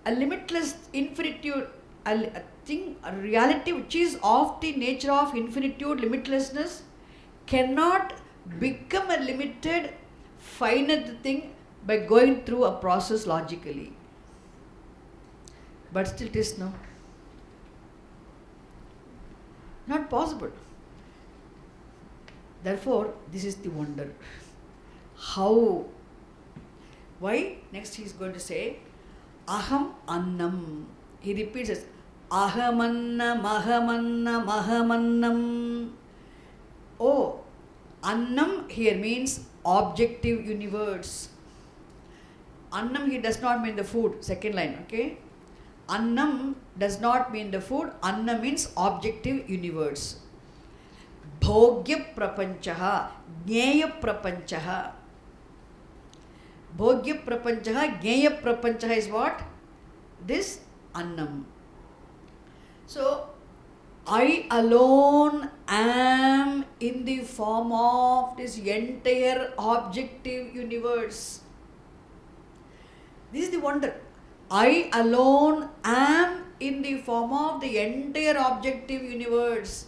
a limitless infinitude, a thing, a reality which is of the nature of infinitude, limitlessness, cannot become a limited, finite thing by going through a process logically. But still it is no. Not possible. Therefore, this is the wonder. How? Why? Next he is going to say, Aham Annam. He repeats it. Ahamannam, Ahamannam, Ahamannam. Oh, Annam here means objective universe. Annam here does not mean the food. Second line, okay? Annam does not mean the food. Annam means objective universe. Bhogya prapanchaha, Jnaya prapanchaha. Bhogya prapanchaha, Jnaya prapanchaha is what? This Annam. So, I alone am in the form of this entire objective universe. This is the wonder. I alone am in the form of the entire objective universe.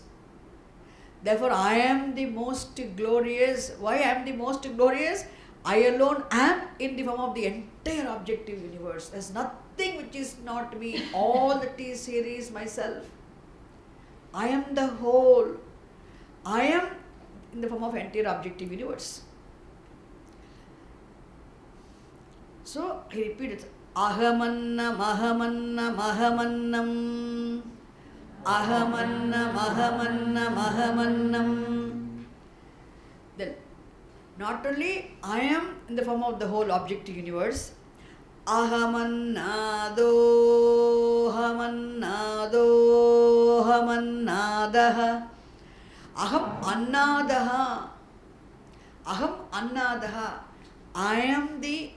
Therefore, I am the most glorious. Why I am the most glorious? I alone am in the form of the entire objective universe. There is nothing which is not me. All that is here is myself. I am the whole. I am in the form of entire objective universe. So, he repeats, Ahamannam, Ahamannam, Ahamannam. Ahamannam, Ahamannam, Ahamannam. Then, not only I am in the form of the whole objective universe, Ahamannado, Ahamannado, Ahamannadaha. Aham Annadaha. Aham Annadaha. I am the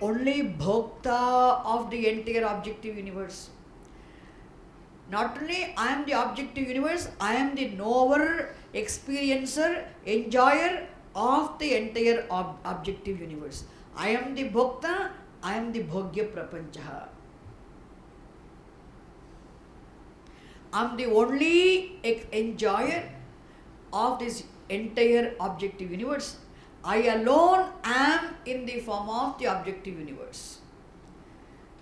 only bhokta of the entire objective universe. Not only I am the objective universe, I am the knower, experiencer, enjoyer of the entire objective universe. I am the bhokta, I am the bhogya prapanchaha. I am the only enjoyer of this entire objective universe. I alone am in the form of the objective universe.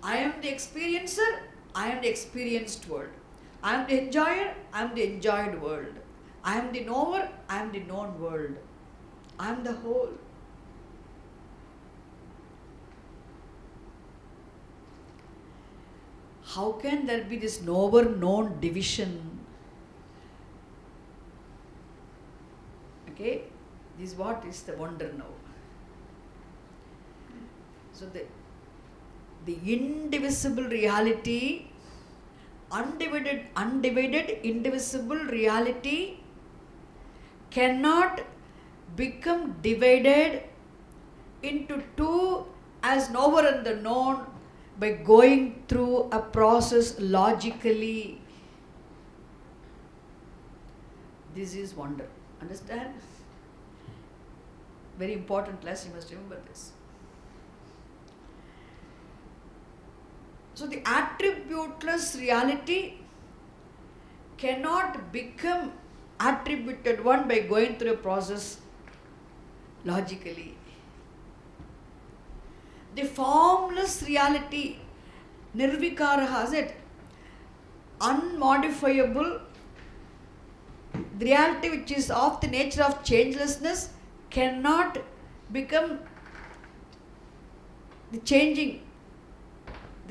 I am the experiencer, I am the experienced world. I am the enjoyer, I am the enjoyed world. I am the knower, I am the known world. I am the whole. How can there be this knower known division? Okay, this is what is the wonder now. So the indivisible reality, undivided, indivisible reality cannot become divided into two as knower and the known by going through a process logically. This is wonder. Understand? Very important class, you must remember this. So the attributeless reality cannot become attributed one by going through a process logically. The formless reality, nirvikara, has it, unmodifiable, the reality which is of the nature of changelessness cannot become the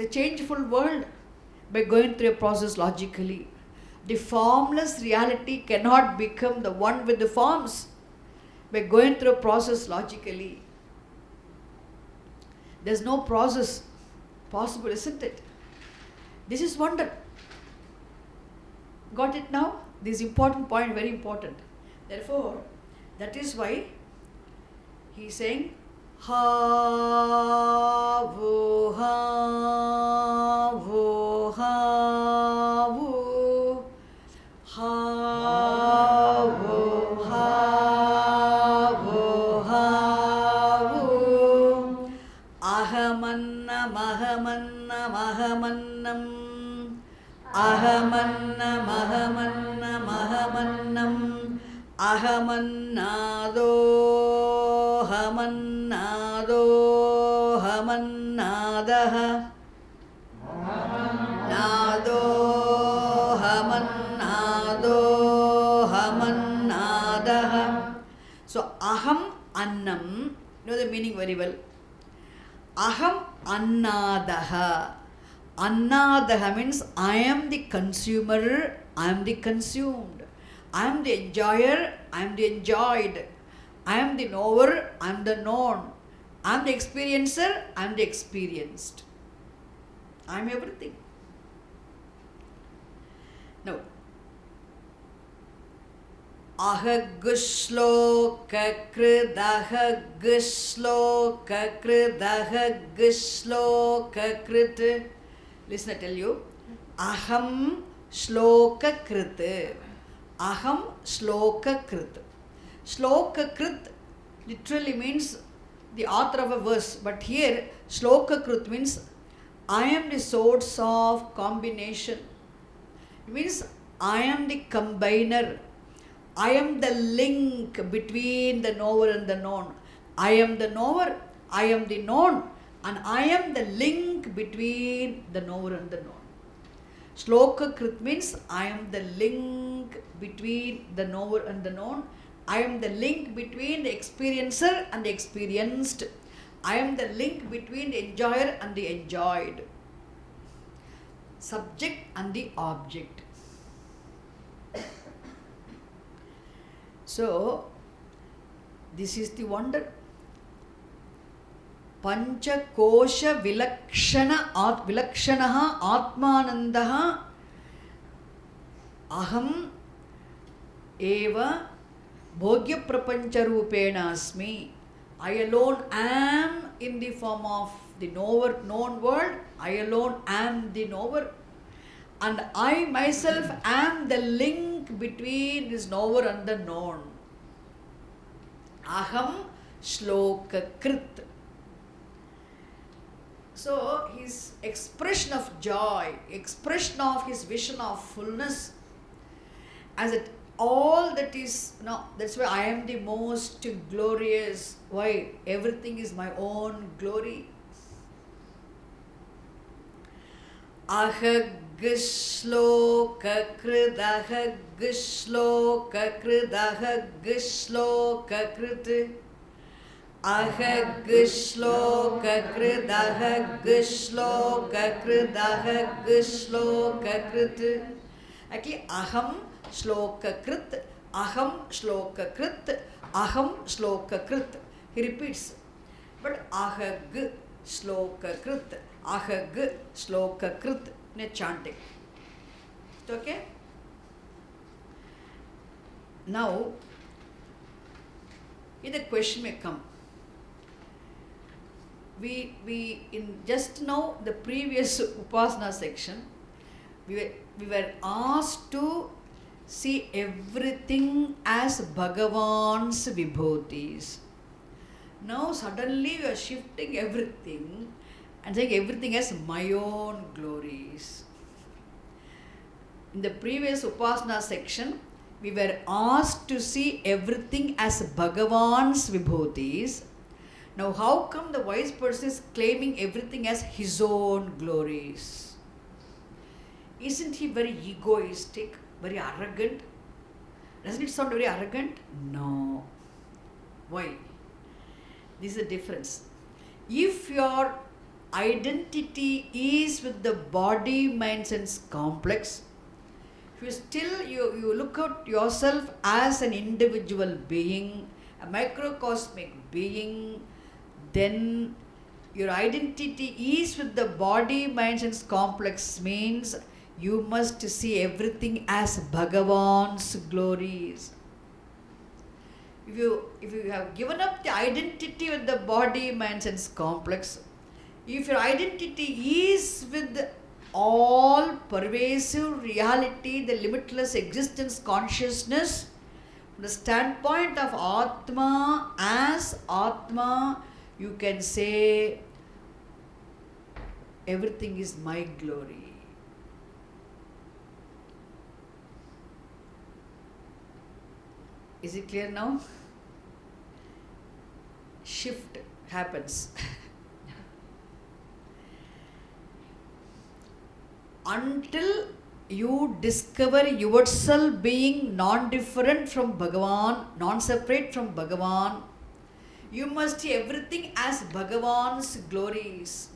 changeful world by going through a process logically. The formless reality cannot become the one with the forms by going through a process logically. There is no process possible, isn't it? This is wonder. Got it now? This important point, very important. Therefore, that is why he is saying, ha vu ha vu ha vu ha vu ha vu ha vu ahamannam ahamannam ahamannam ahamannam ahamannam ahamannam ahamannado hamannado hamannadah nado hamannado hamannadah. So aham annam, you know the meaning very well. Aham annadaha. Annadaha means I am the consumer, I am the consumed. I am the enjoyer, I am the enjoyed. I am the knower, I am the known. I am the experiencer, I am the experienced. I am everything. Now, ahagusloka kridahagusloka kridahagusloka krit. Listen, I tell you. Aham shloka krit. Aham shloka krit. Shloka krit literally means the author of a verse, but here shloka krit means I am the source of combination. It means I am the combiner. I am the link between the knower and the known. I am the knower, I am the known, and I am the link between the knower and the known. Shloka krit means I am the link between the knower and the known. I am the link between the experiencer and the experienced. I am the link between the enjoyer and the enjoyed. Subject and the object. So, this is the wonder. Panchakosha vilakshanaha atmanandaha aham eva bhogya prapancha rupena asmi. I alone am in the form of the known world. I alone am the knower. And I myself am the link between this knower and the known. Aham shloka krit. So his expression of joy, expression of his vision of fullness, as it all that is, that's why I am the most glorious. Why? Everything is my own glory. Ahagishloka kridahagishloka kridahagishloka krit. Ahagishloka kridahagishloka kridahagishloka krit. Actually, aham shloka krit, aham shloka krit, aham shloka krit. He repeats. But ahag shloka krit, ahag shloka krit in a chanting. Okay? Now, the question may come. We in just now the previous Upasana section, we were asked to see everything as Bhagavan's vibhutis. Now suddenly we are shifting everything and saying everything as my own glories. In the previous Upasana section, we were asked to see everything as Bhagavan's vibhutis. Now how come the wise person is claiming everything as his own glories? Isn't he very egoistic, very arrogant? Doesn't it sound very arrogant? No. Why? This is the difference. If your identity is with the body, mind, sense complex, if you look at yourself as an individual being, a microcosmic being, then your identity is with the body, mind, sense complex means you must see everything as Bhagavan's glories. If you have given up the identity with the body, mind, sense complex, if your identity is with all pervasive reality, the limitless existence consciousness, from the standpoint of Atma, as Atma, you can say everything is my glory. Is it clear now? Shift happens. Until you discover yourself being non-different from Bhagavan, non-separate from Bhagavan, you must see everything as Bhagavan's glories.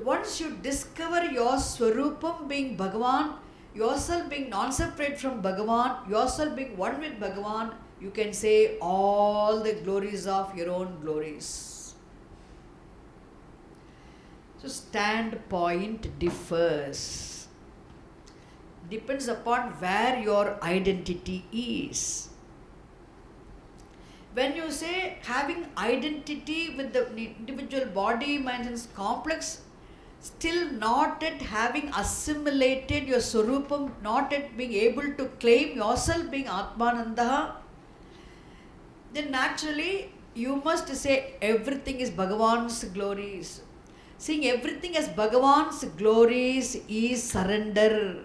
Once you discover your Swarupam being Bhagavan, yourself being non-separate from Bhagavan, yourself being one with Bhagavan, you can say all the glories of your own glories. So standpoint differs. Depends upon where your identity is. When you say having identity with the individual body, mind, and complex, still not yet having assimilated your Swarupam, not yet being able to claim yourself being Atmananda, then naturally you must say everything is Bhagavan's glories. Seeing everything as Bhagavan's glories is surrender.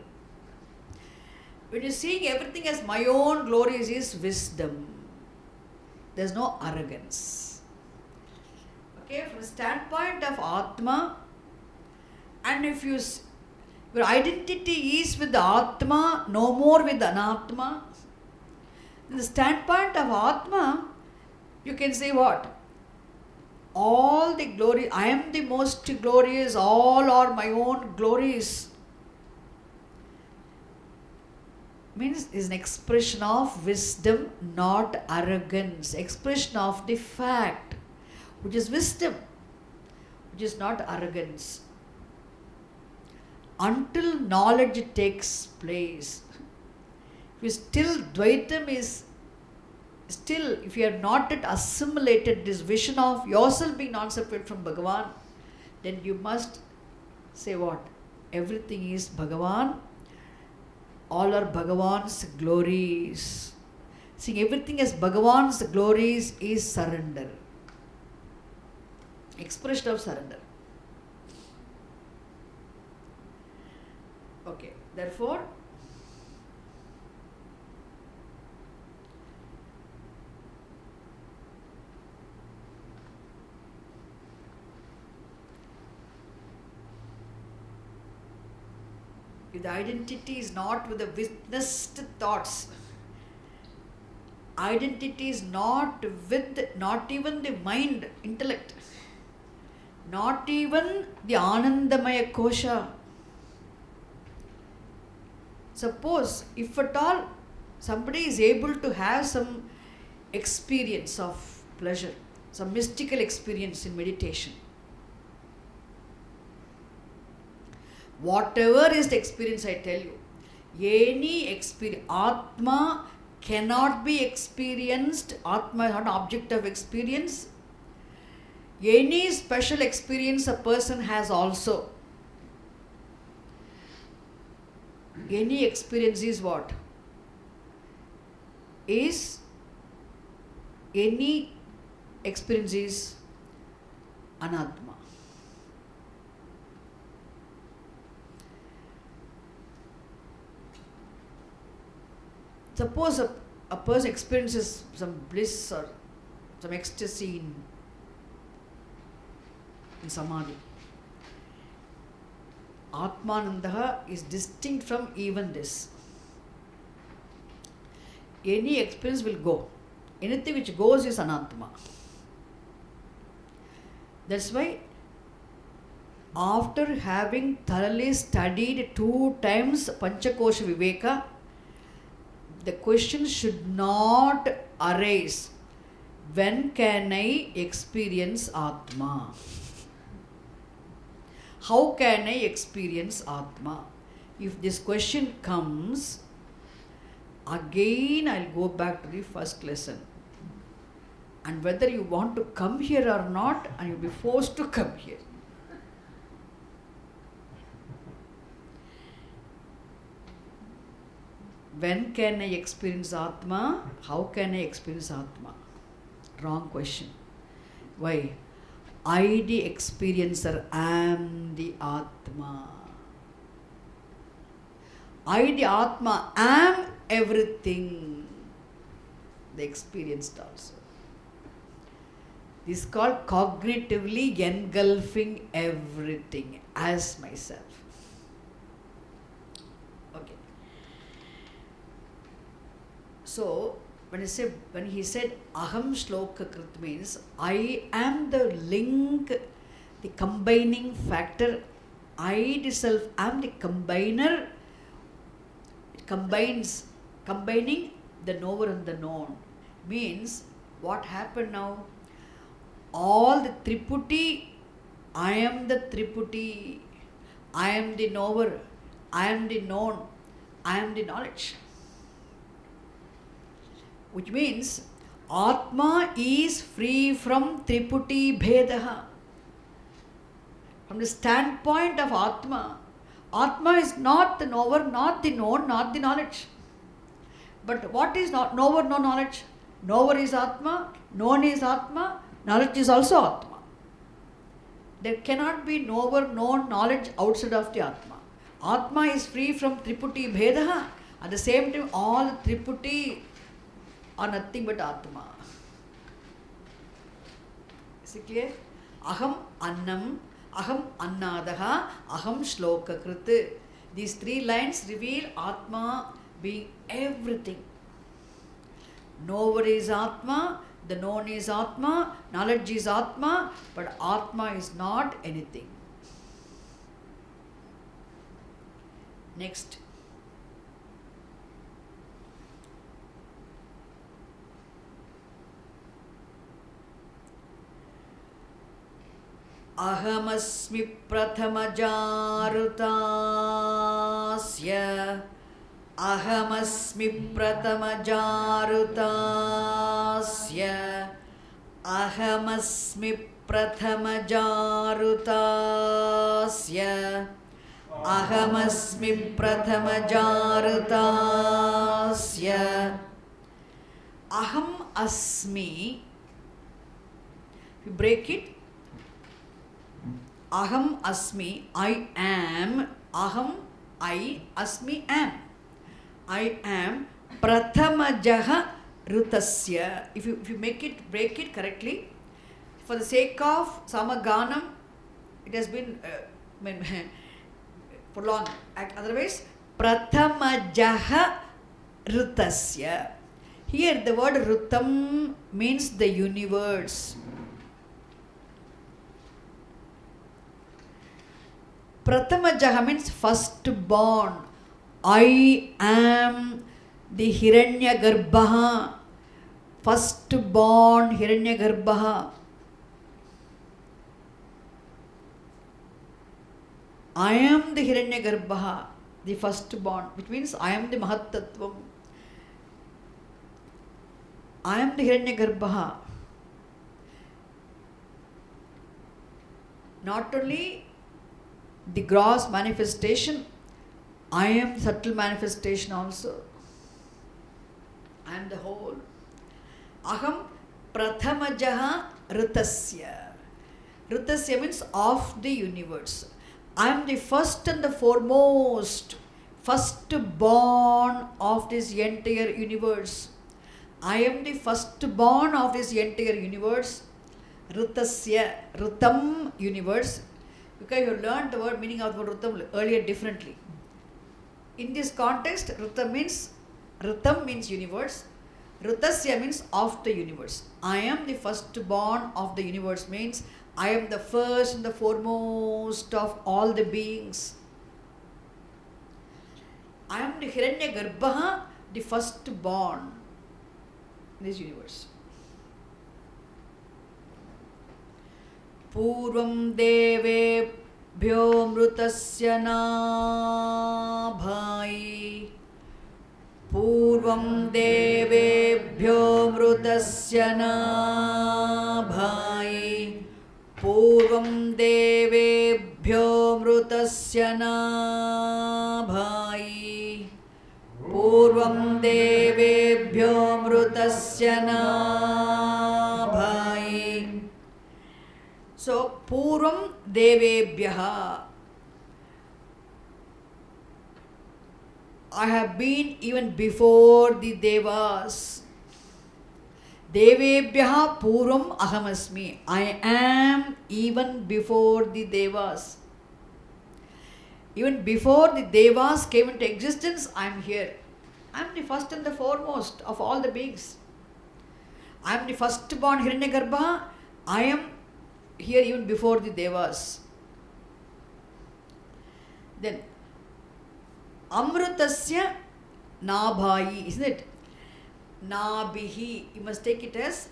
When you're seeing everything as my own glories is wisdom. There's no arrogance. Okay, from the standpoint of Atma, and if your identity is with the Atma, no more with the Anatma, in the standpoint of Atma, you can say what? All the glory, I am the most glorious, all are my own glories. Means is an expression of wisdom, not arrogance. Expression of the fact, which is wisdom, which is not arrogance. Until knowledge takes place, if Dvaitam is still, if you have not yet assimilated this vision of yourself being non-separate from Bhagavan, then you must say what? Everything is Bhagavan, all are Bhagavan's glories. Seeing everything as Bhagavan's glories is surrender. Expression of surrender. Okay, therefore, if the identity is not with the witnessed thoughts, identity is not with, not even the mind, intellect, not even the Anandamaya Kosha. Suppose, if at all somebody is able to have some experience of pleasure, some mystical experience in meditation, whatever is the experience, I tell you, any experience, Atma cannot be experienced, Atma is not an object of experience. Any special experience a person has also. Any experience is what? Any experience is Anatma. Suppose a person experiences some bliss or some ecstasy in Samadhi. Atmananda is distinct from even this. Any experience will go. Anything which goes is Anatma. That's why after having thoroughly studied 2 times Panchakosha Viveka, the question should not arise. when can I experience Atma? How can I experience Atma? If this question comes, again I'll go back to the first lesson. And whether you want to come here or not, and you'll be forced to come here. When can I experience Atma? How can I experience Atma? Wrong question. Why? I, the experiencer, am the Atma. I, the Atma, am everything. The experienced also. This is called cognitively engulfing everything as myself. Okay. So, when he said aham shloka krit means I am the link, the combining factor. I itself am the combiner. It combining the knower and the known. Means what happened now? All the Triputi, I am the Triputi, I am the knower, I am the known, I am the knowledge. Which means Atma is free from Triputi Bhedaha. From the standpoint of Atma, Atma is not the knower, not the known, not the knowledge. But what is not knower, no knowledge? Knower is Atma, known is Atma, knowledge is also Atma. There cannot be knower, known, knowledge outside of the Atma. Atma is free from Triputi Bhedaha. At the same time, all Triputi are nothing but Atma. Is it clear? Aham Annam, Aham Annadaha, Aham Shloka Krit. These three lines reveal Atma being everything. Knower is Atma, the known is Atma, knowledge is Atma, but Atma is not anything. Next. Ahamasmi pratamajarutasya Ahamasmi pratamajarutasya Ahamasmi pratamajarutasya Ahamasmi pratamajarutasya Aham asmi. If you break it, Aham asmi, I am. Aham, I, asmi, am. I am Prathamajaha Rutasya. If you break it correctly, for the sake of Samaganam, it has been prolonged. Otherwise, Prathamajaha Rutasya. Here the word Rutam means the universe. Prathamajaha means firstborn. I am the Hiranyagarbha, firstborn Hiranyagarbha. I am the Hiranyagarbha, the firstborn, which means I am the Mahattattvam. I am the Hiranyagarbha. Not only the gross manifestation, I am subtle manifestation also. I am the whole. Aham Prathamajaha Rutasya. Rutasya means of the universe. I am the first and the foremost, firstborn of this entire universe. I am the firstborn of this entire universe. Rutasya, Rutam, universe. Because you learned the word meaning of the word Rutam earlier differently. In this context, Rutam means universe. Rutasya means of the universe. I am the firstborn of the universe means I am the first and the foremost of all the beings. I am the Hiranyagarbha, the firstborn in this universe. पूर्वं देवेभ्यो मृतस्य नाभायि पूर्वं देवेभ्यो मृतस्य नाभायि पूर्वं देवेभ्यो मृतस्य नाभायि पूर्वं देवेभ्यो मृतस्य नाभायि. So पूर्वं देवेभ्यः, I have been even before the Devas. Devebhyaha Purvam Ahamasmi. I am even before the Devas. Even before the Devas came into existence, I am here. I am the first and the foremost of all the beings. I am the firstborn Hiranyagarbha. I am here even before the Devas. Then Amrutasya Nabhayi, isn't it? Nabhihi. You must take it as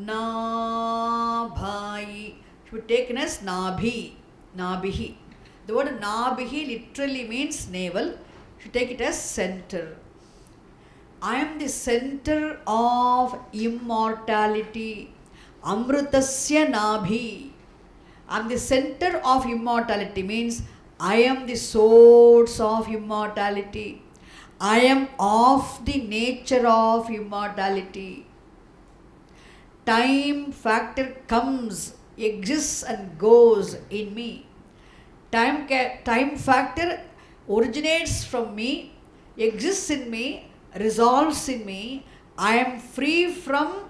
Nabhayi. It should be taken as Nabhi. Nabhihi. The word Nabhihi literally means navel. You should take it as center. I am the center of immortality. Amrutasya Nabhi. I am the center of immortality means I am the source of immortality. I am of the nature of immortality. Time factor comes, exists and goes in me. Time factor originates from me, exists in me, resolves in me. I am free from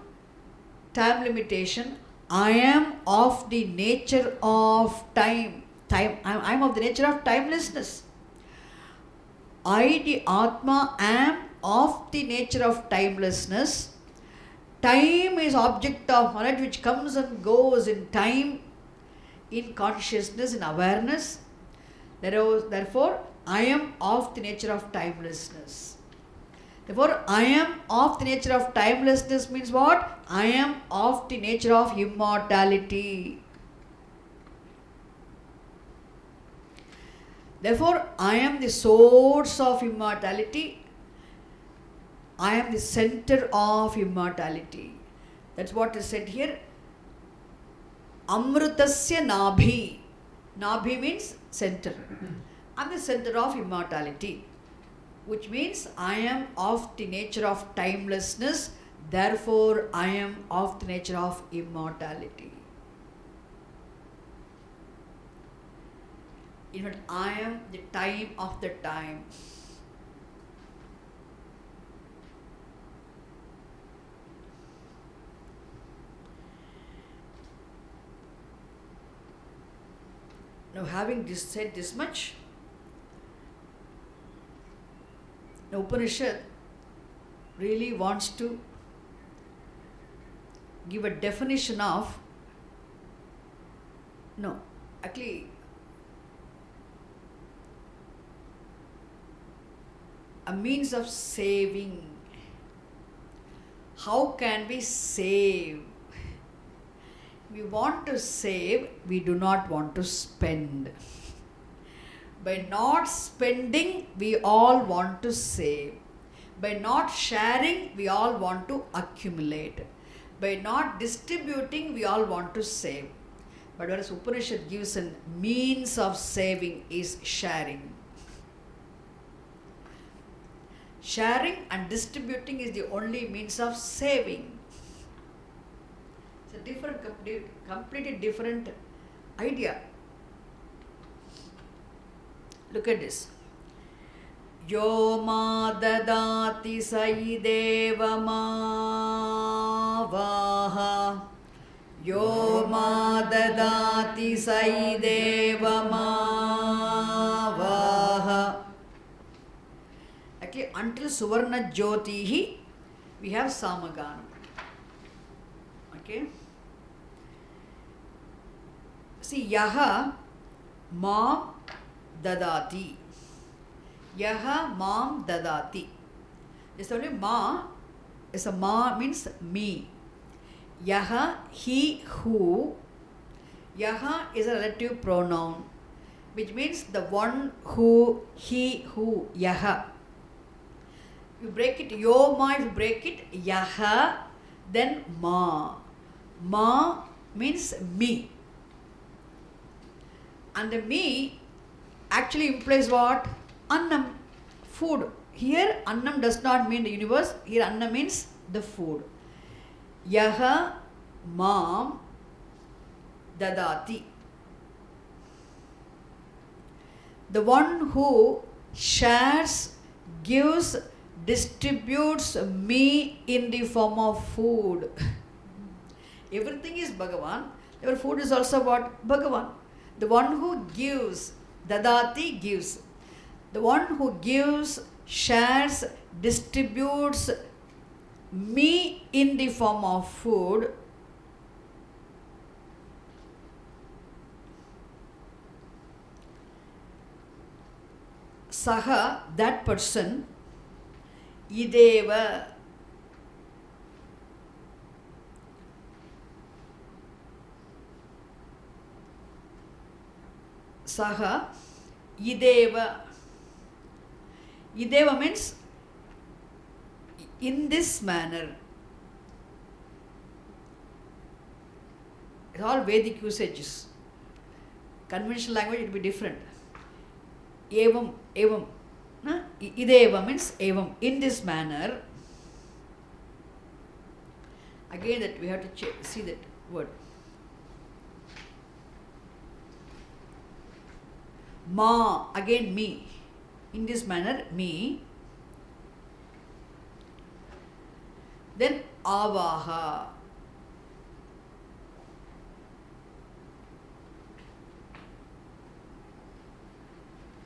time limitation. I am of the nature of time. I am of the nature of timelessness. I, the Atma, am of the nature of timelessness. Time is object of knowledge which comes and goes in time, in consciousness, in awareness. Therefore, I am of the nature of timelessness. Therefore, I am of the nature of timelessness means what? I am of the nature of immortality. Therefore, I am the source of immortality. I am the center of immortality. That's what is said here. Amrutasya Nabhi. Nabhi means center. I am the center of immortality. Which means I am of the nature of timelessness. Therefore, I am of the nature of immortality. In fact, I am the time of the time. Now, having said this much, the Upanishad really wants to give a definition of, a means of saving. How can we save? We want to save, we do not want to spend. By not spending, we all want to save. By not sharing, we all want to accumulate. By not distributing, we all want to save. But whereas Upanishad gives a means of saving is sharing. Sharing and distributing is the only means of saving. It's a completely different idea. Look at this. Yo ma dadati saideva ma vaha. Yo ma dadati saideva ma vaha. Okay, until Suvarna Jyotihi, we have Samaganam. Okay. See, Yaha Mam Dadati. Yaha Mam Dadati. It's only Ma. It's a Ma means me. Yaha, he who Yaha is a relative pronoun, which means the one who, he, who, yaha. You break it, yo ma, if you break it, yaha, then ma. Ma means me. And the me actually implies what? Annam, food. Here, annam does not mean the universe. Here, annam means the food. Yaha mam dadati. The one who shares, gives, distributes me in the form of food. Everything is Bhagavan. Your food is also what? Bhagavan. The one who gives, dadati, gives. The one who gives, shares, distributes me in the form of food. Saha, that person, ideva, Saha, ideva. Ideva means in this manner. It's all Vedic usages. Conventional language will be different. Evam, evam. Ideva means evam, in this manner. Again, that we have to see that word. Ma, again me. In this manner, me. Then avaha.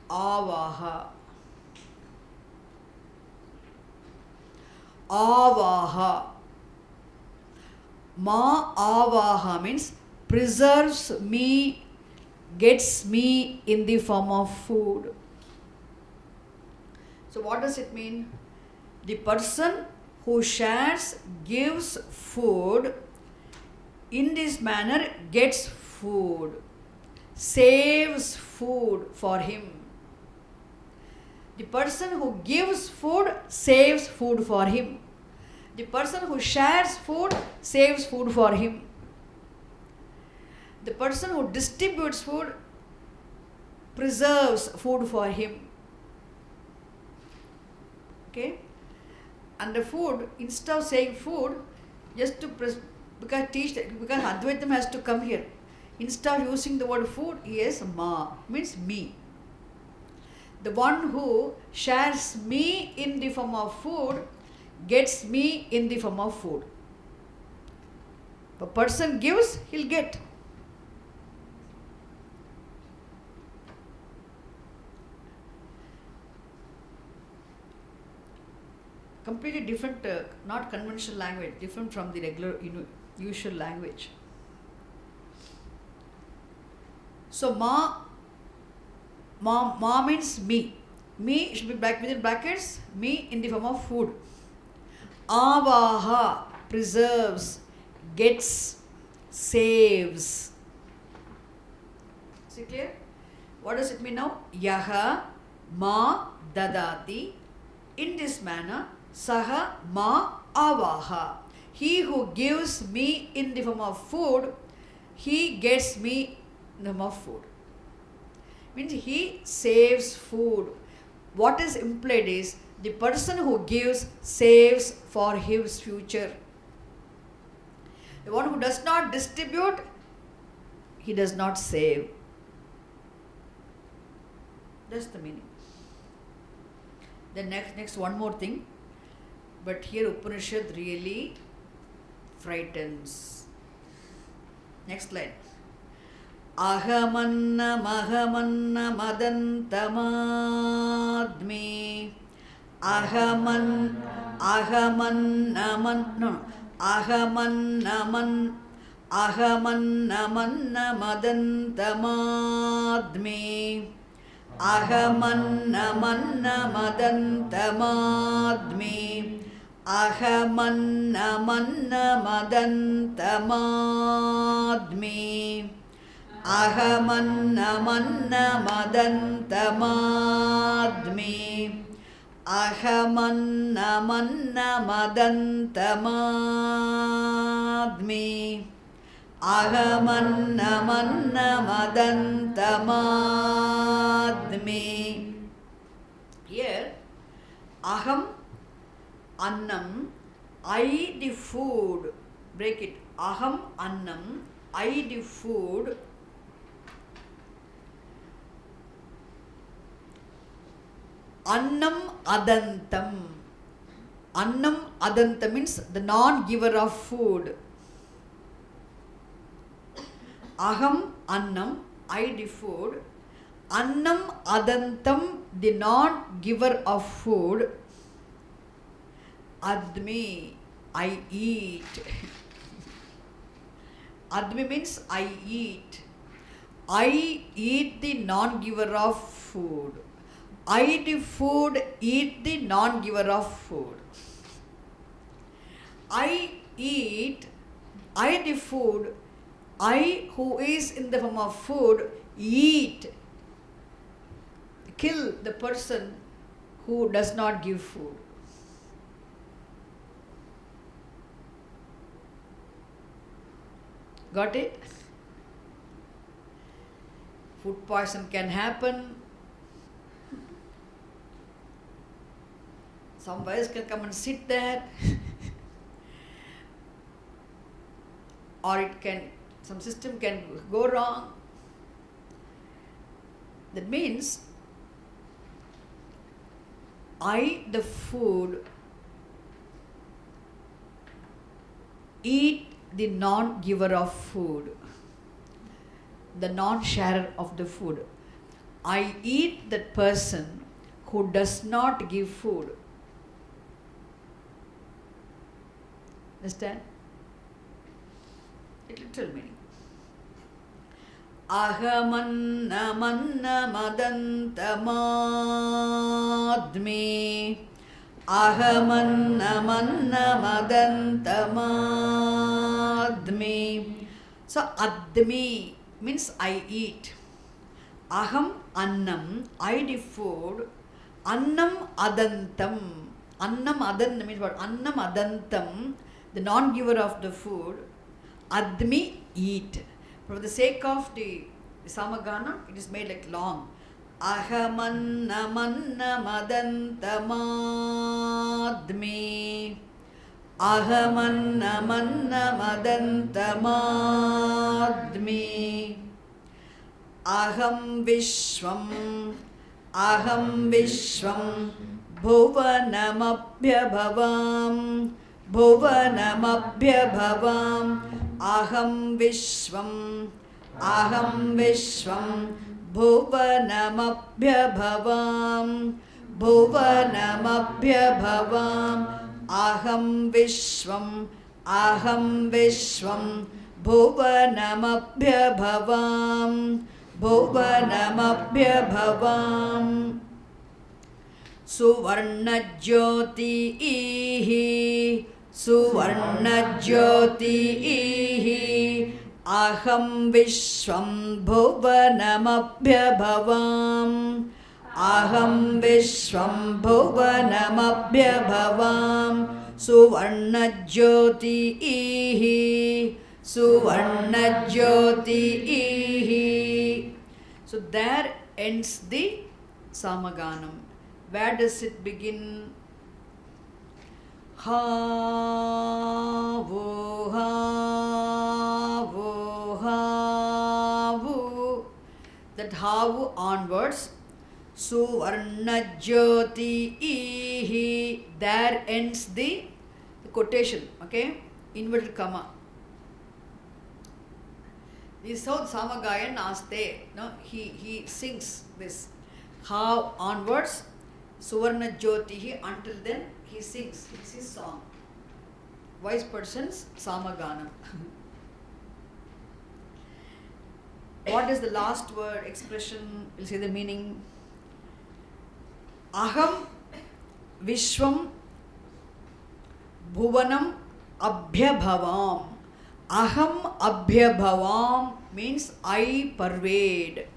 Avaha. Avaha. Ma avaha means preserves me, gets me in the form of food. So what does it mean? The person who shares, gives food, in this manner gets food, saves food for him. The person who gives food saves food for him. The person who shares food saves food for him. The person who distributes food preserves food for him. Okay? And the food, instead of saying food, just to because Advaitam has to come here. Instead of using the word food, he has ma, means me. The one who shares me in the form of food gets me in the form of food. If a person gives, he'll get. Completely different, not conventional language, different from the regular, usual language. So ma means me. Me should be within brackets, me in the form of food. Avaha, preserves, gets, saves. Is it clear? What does it mean now? Yaha ma dadati. In this manner, saha ma avaha. He who gives me in the form of food, he gets me in the form of food. Means he saves food. What is implied is the person who gives saves for his future. The one who does not distribute, he does not save. That's the meaning. Then next one more thing. But here Upanishad really frightens. Next line. Ahamanna madantamadmi. Ahamannamadantamaadmi. Ahamannamadantamaadmi. Ahamannamadantamaadmi. अहमन्नमन्नमदन्तमाद्मि अहमन्नमन्नमदन्तमाद्मि अहमन्नमन्नमदन्तमाद्मि. Here, aham, annam, I the food. Break it. Aham, annam, I the food. Annam adantam. Annam adantam means the non-giver of food. Aham annam, I the food. Annam adantam, the non-giver of food. Admi, I eat. Admi means I eat. I eat the non-giver of food. I the food eat the non-giver of food. I eat, I the food, I who is in the form of food eat, kill the person who does not give food. Got it? Food poison can happen. Some virus can come and sit there. Or it can, some system can go wrong. That means I, the food, eat the non-giver of food, the non-sharer of the food. I eat that person who does not give food. Understand? Literal meaning. Ahamannamannamadantamadmi. Ahamannamannamadantamadmi. So admi means I eat. Aham annam, I the food. Annam adantam. Annam adantam means what? Annam adantam, the non-giver of the food. Admi, eat. For the sake of the samagana, it is made like long. Ahamannamadantamadmi. Ahamannamadantamadmi. Aham vishvam. Aham vishvam. Bhuvanamabhyabhavam. Bhuvanamabhyabhavam. Aham vishvam. Aham vishvam. Bhuvanamabhyabhavam. Bhuvanamabhyabhavam. Aham vishvam. Aham vishvam. Bhuvanamabhyabhavam. Bhuvanamabhyabhavam. Suvarnajyotihi. Suvarnajyotihi. Aham vishvam bhuvanamabhyabhavam. Aham vishvam bhuvanamabhyabhavam. Suvarnajyotihi. Suvarnajyotihi. So there ends the Samaganam. Where does it begin? Ha-vu, ha-vu, ha-vu. That ha-vu onwards. Suvarnajyotihi. There ends the quotation. Okay? Inverted comma. This is how Samagayan Aste. No? He sings this. Ha onwards. Suvarnajyotihi, until then he sings. It's his song. Wise person's Samaganam. What is the last word expression? We'll say the meaning. Aham Vishwam Bhuvanam Abhyabhavam. Aham abhyabhavam means I pervade.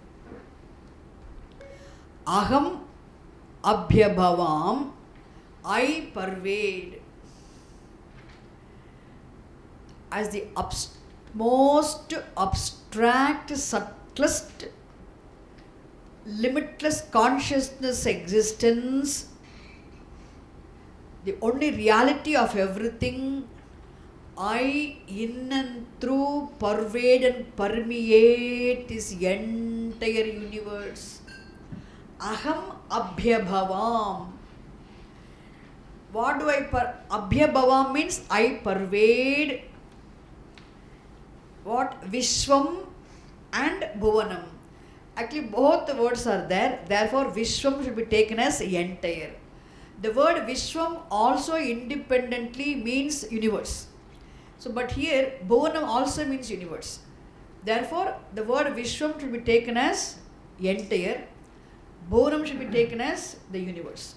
Aham abhyabhavam, I pervade. As the most abstract, subtlest, limitless consciousness existence, the only reality of everything, I in and through pervade and permeate this entire universe. Aham abhyabhavam. What do I abhyabhavam means I pervade. What? Vishwam and Bhuvanam. Actually, both the words are there. Therefore, Vishwam should be taken as entire. The word Vishwam also independently means universe. So, but here Bhuvanam also means universe. Therefore, the word Vishwam should be taken as entire. Bhuvanam should be taken as the universe.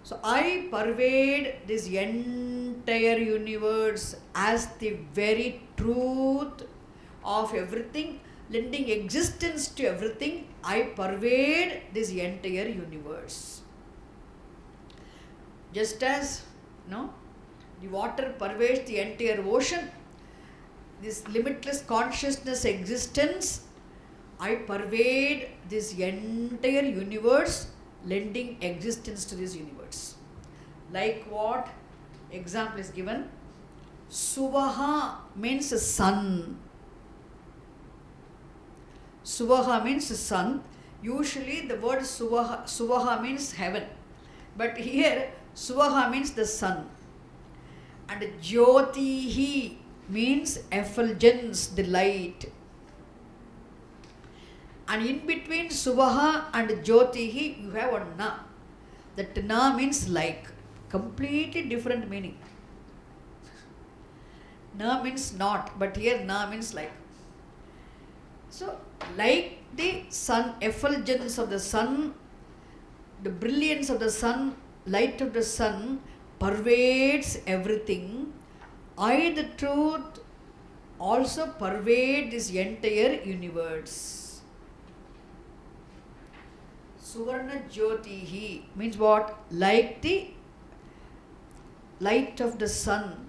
So, I pervade this entire universe as the very truth of everything, lending existence to everything. I pervade this entire universe. Just as the water pervades the entire ocean, this limitless consciousness existence, I pervade this entire universe, lending existence to this universe. Like what? Example is given. Suvaha means sun. Suvaha means sun. Usually the word Suvaha means heaven. But here Suvaha means the sun. And Jyotihi means effulgence, the light. And in between Suvaha and Jyotihi you have one Na. That Na means like. Completely different meaning. Na means not, but here Na means like. So, like the sun, effulgence of the sun, the brilliance of the sun, light of the sun pervades everything. I, the truth, also pervade this entire universe. Suvarna Jyotihi means what? Like the light of the sun.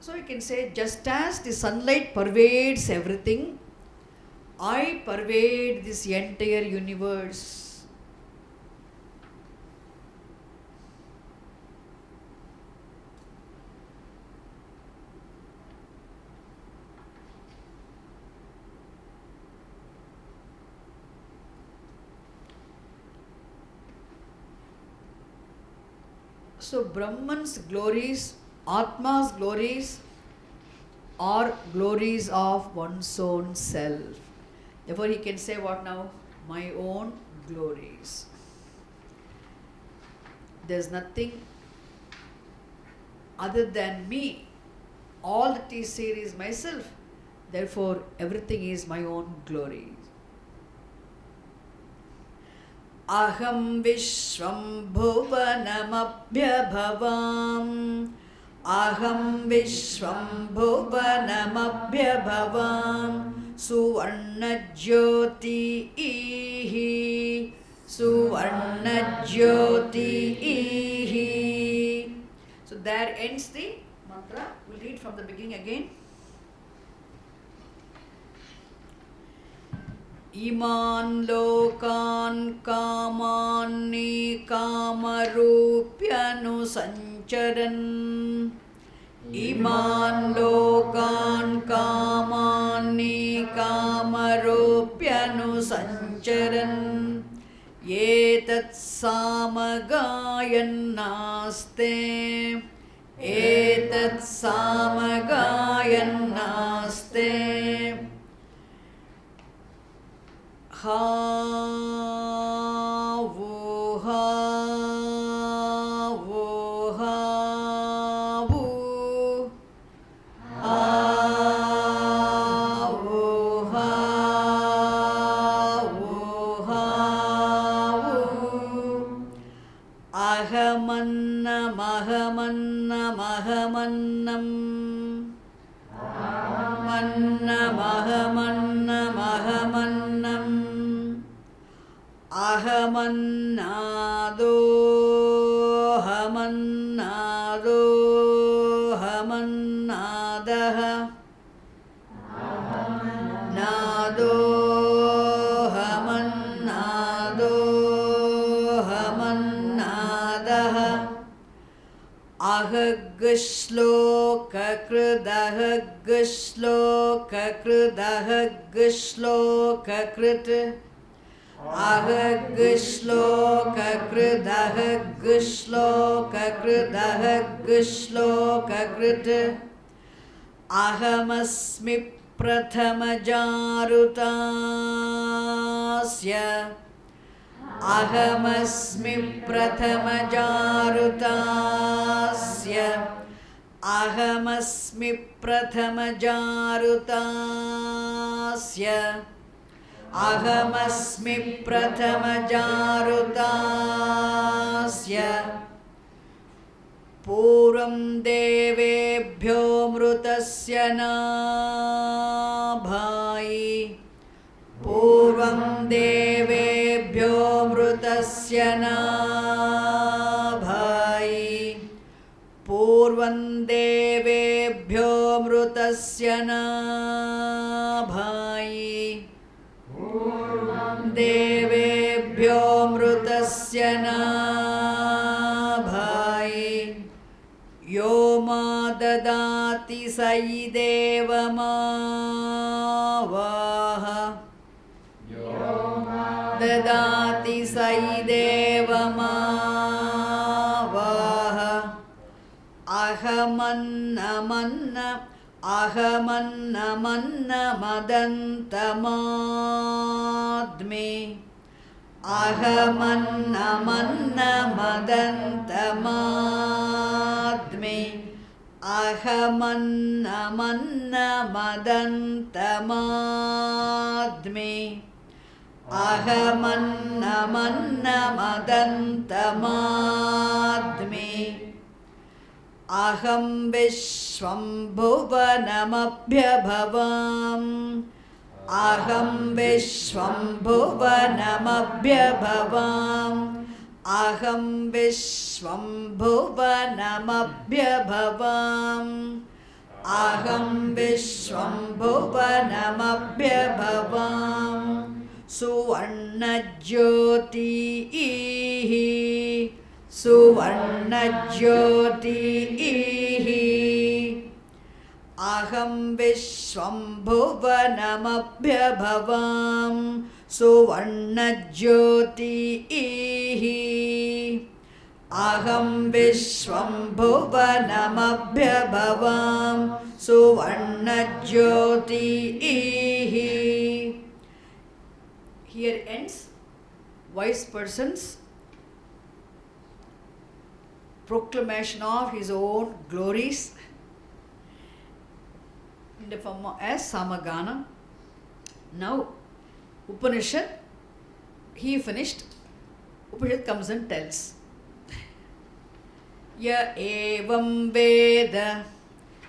So you can say, just as the sunlight pervades everything, I pervade this entire universe. So Brahman's glories, Atma's glories are glories of one's own self. Therefore he can say what now? My own glories. There's nothing other than me. All that is here is myself. Therefore everything is my own glory. Aham Vishwam Bhuvanamabhyabhavam. Aham Vishwam Bhuvanamabhyabhavam. Suvarna Jyotihi. Suvarna Jyotihi. So there ends the mantra. We'll read from the beginning again. Iman lokan kamani kamarupyanu sancharan. Iman lokan kamani kamarupyanu sancharan. Etat samagayan naste. Etat samagayan naste. Ha-vu, ha-vu, ha-vu. Ha-vu, ha-vu, ha-vu. Ahamannam, ahamannam, ahamannam. अहमन्नम् अहमन्नादोऽहमन्नादोऽहमन्नादः नादोऽहमन्नादोऽहमन्नादः अहग्श्लोककृदहग्श्लोककृदहग्श्लोककृत् अहग्श्लोककृदहग्श्लोककृदहग्श्लोककृत् अहमस्मि प्रथमजारुतास्य अहमस्मि प्रथमजारुतास्य अहमस्मि प्रथमजारुतास्य अहमस्मि प्रथमजारुतास्य पूर्वं देवेभ्यो मृतस्य नाभायि पूर्वं देवेभ्यो मृतस्य नाभायि पूर्वं देवेभ्यो मृतस्य नाभायि देवेभ्यो मृतस्य नाभायि यो मा ददाति स देवमावाह ददाति स देवमावाह अहमन्नमन्न अहमन्नमन्नमदन्तमाद्मे अहमन्नमन्नमदन्तमाद्मे अहमन्नमन्नमदन्तमाद्मे अहमन्नमन्नमदन्तमाद्मे अहं विश्वं भुवनमभ्यभवाम् अहं विश्वं भुवनमभ्यभवाम् अहं विश्वं भुवनमभ्यभवाम् अहं विश्वं भुवनमभ्यभवाम् सुवर्णज्योतिः सुवर्णज्योतिः अहं विश्वं भुवनमभ्यभवाम् सुवर्णज्योतिः अहं विश्वं भुवनमभ्यभवाम् सुवर्णज्योतिः. Here ends wise person's proclamation of his own glories in the form as Samagana. Now Upanishad, he finished. Upanishad comes and tells Ya evam veda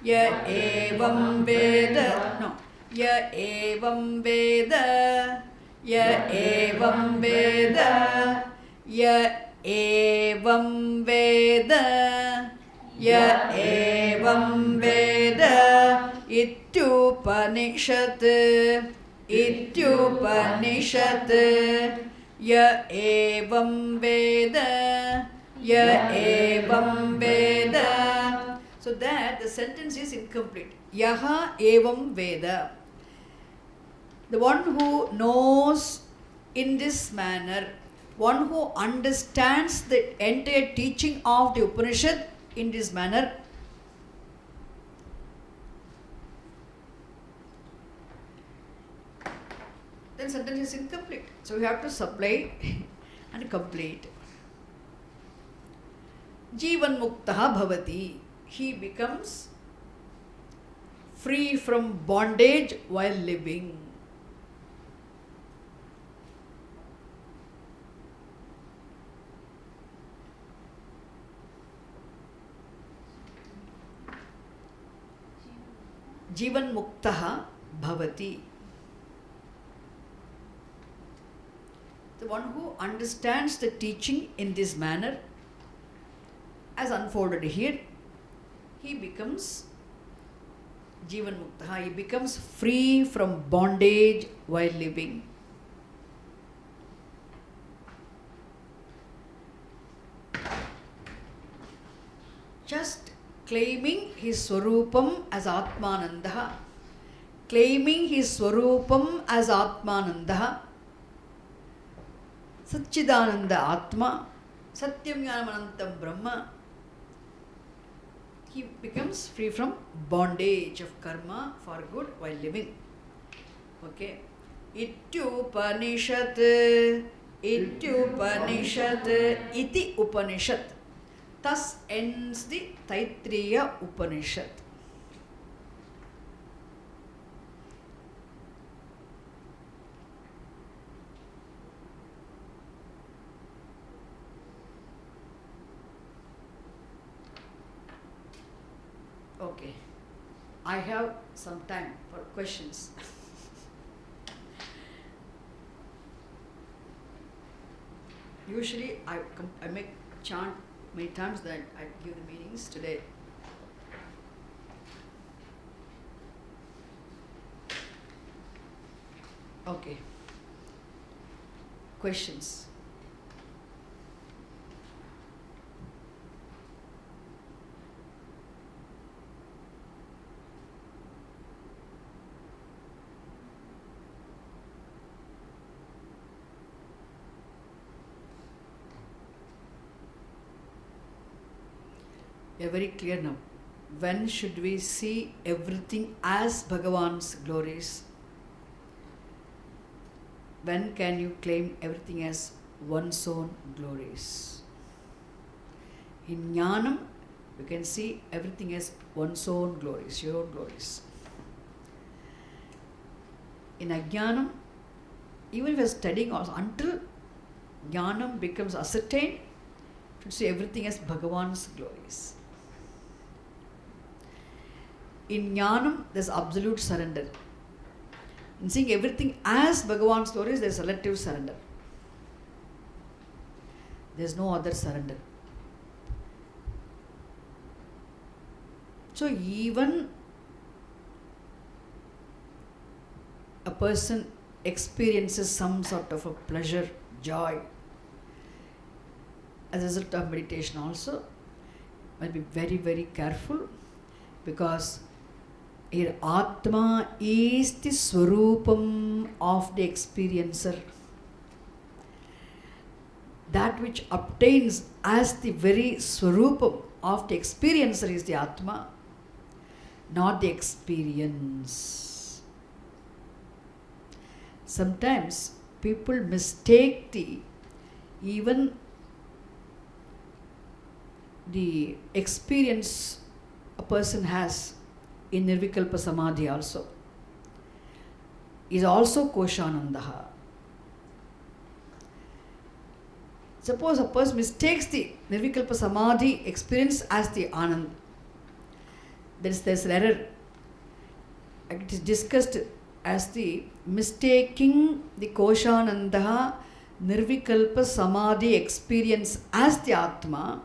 Ya evam veda No Ya evam veda Ya evam veda Ya evam veda Ya evam veda Ityupanishad Ityupanishad Ya evam veda Ya evam veda. So that the sentence is incomplete. Yaha evam veda. The one who knows in this manner, one who understands the entire teaching of the Upanishad in this manner, then sentence is incomplete. So we have to supply and complete. Jivan muktaha bhavati. He becomes free from bondage while living. Jivan muktaha bhavati. The one who understands the teaching in this manner, as unfolded here, he becomes Jivan Mukta. He becomes free from bondage while living. Just claiming his Swarupam as Atmananda, claiming his Swarupam as Atmananda, Satchidananda Atma, Satyam Jnanamanantam Brahma, he becomes free from bondage of karma for good while living. Okay. Ityupanishad, iti Upanishad. Thus ends the Taittiriya Upanishad. Okay, I have some time for questions. Usually I make chant many times that I give the meetings. Today okay, questions. We are very clear now. When should we see everything as Bhagavan's glories? When can you claim everything as one's own glories? In Jnanam, you can see everything as one's own glories, your own glories. In Ajnanam, even if you are studying also, until Jnanam becomes ascertained, you should see everything as Bhagavan's glories. In Jnanam, there is absolute surrender. In seeing everything as Bhagavan's glories, there is relative surrender. There is no other surrender. So even a person experiences some sort of a pleasure, joy, as a result of meditation also, must be very, very careful, because here Atma is the Swarupam of the experiencer. That which obtains as the very Swarupam of the experiencer is the Atma, not the experience. Sometimes people mistake even the experience a person has in Nirvikalpa Samadhi also is also Koshanandaha. Suppose a person mistakes the Nirvikalpa Samadhi experience as the Anand. There's an error. It is discussed as the mistaking the Koshanandaha Nirvikalpa Samadhi experience as the Atma.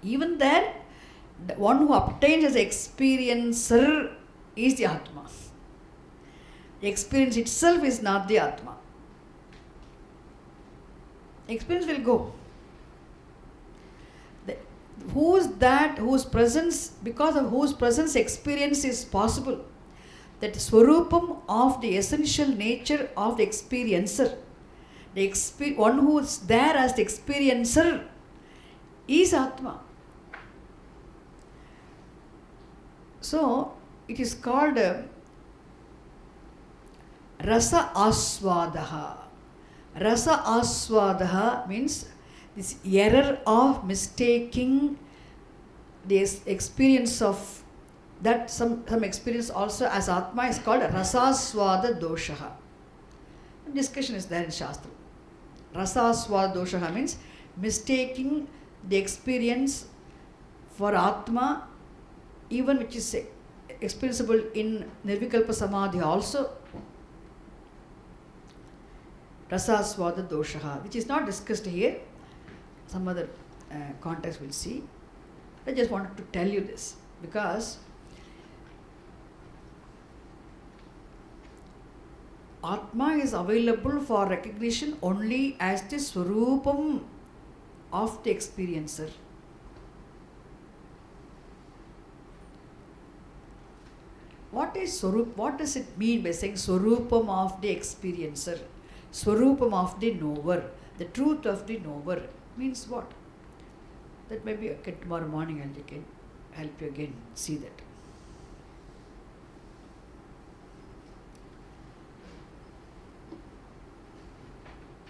Even there, the one who obtains as experiencer is the Atma. The experience itself is not the Atma. Experience will go. Who is that whose presence, because of whose presence experience is possible? That Swarupam of the essential nature of the experiencer, one who is there as the experiencer is Atma. So, it is called Rasa Aswadaha. Rasa Aswadaha means this error of mistaking the experience of that some experience also as Atma is called Rasaswada Doshaha. Discussion is there in Shastra. Rasaswada Doshaha means mistaking the experience for Atma, even which is experienceable in Nirvikalpa Samadhi also, rasaswada doshaha, which is not discussed here. Some other context we'll see. I just wanted to tell you this because Atma is available for recognition only as the Swarupam of the experiencer. What is Swarup? What does it mean by saying Swarupam of the experiencer? Swarupam of the knower. The truth of the knower means what? That maybe okay, tomorrow morning I can help you again see that.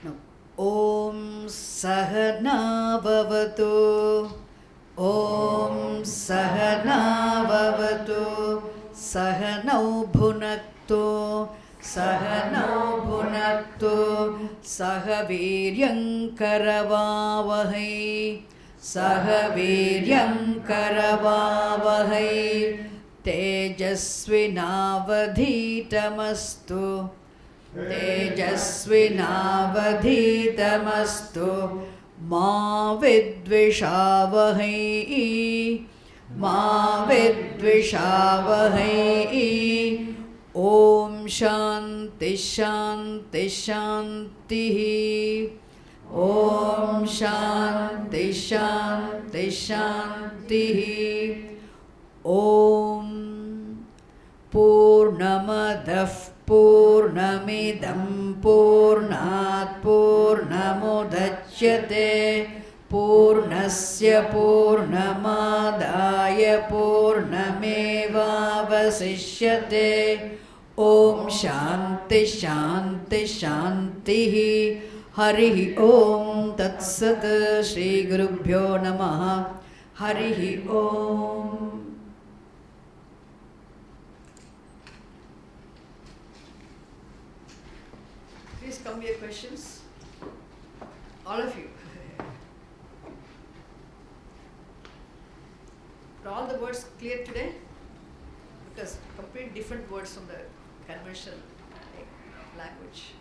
Now, Om Sahana Bhavatu, Om Sahana Bhavatu, Sahanau Bhunaktu, Sahanau Bhunaktu, Sahaviryam Karavavahai, Sahaviryam Karavavahai, Tejasvinavadhitamastu, Tejasvinavadhitamastu, Ma Vidvishavahai, Ma Vidvishavahai. Om Shanti Shanti Shanti. Om Shanti Shanti Shanti. Om Purnamadah Purnamidam Purnat Purnamudachyate Purnasya Purnamadaya Purnamevavasishyate. Om Shanti Shanti Shanti. Harihi Om Tat Sat. Shri Gurubhyo Namaha. Harihi Om. Please come with your questions. All of you. Are all the words clear today? Because complete different words from the conventional language.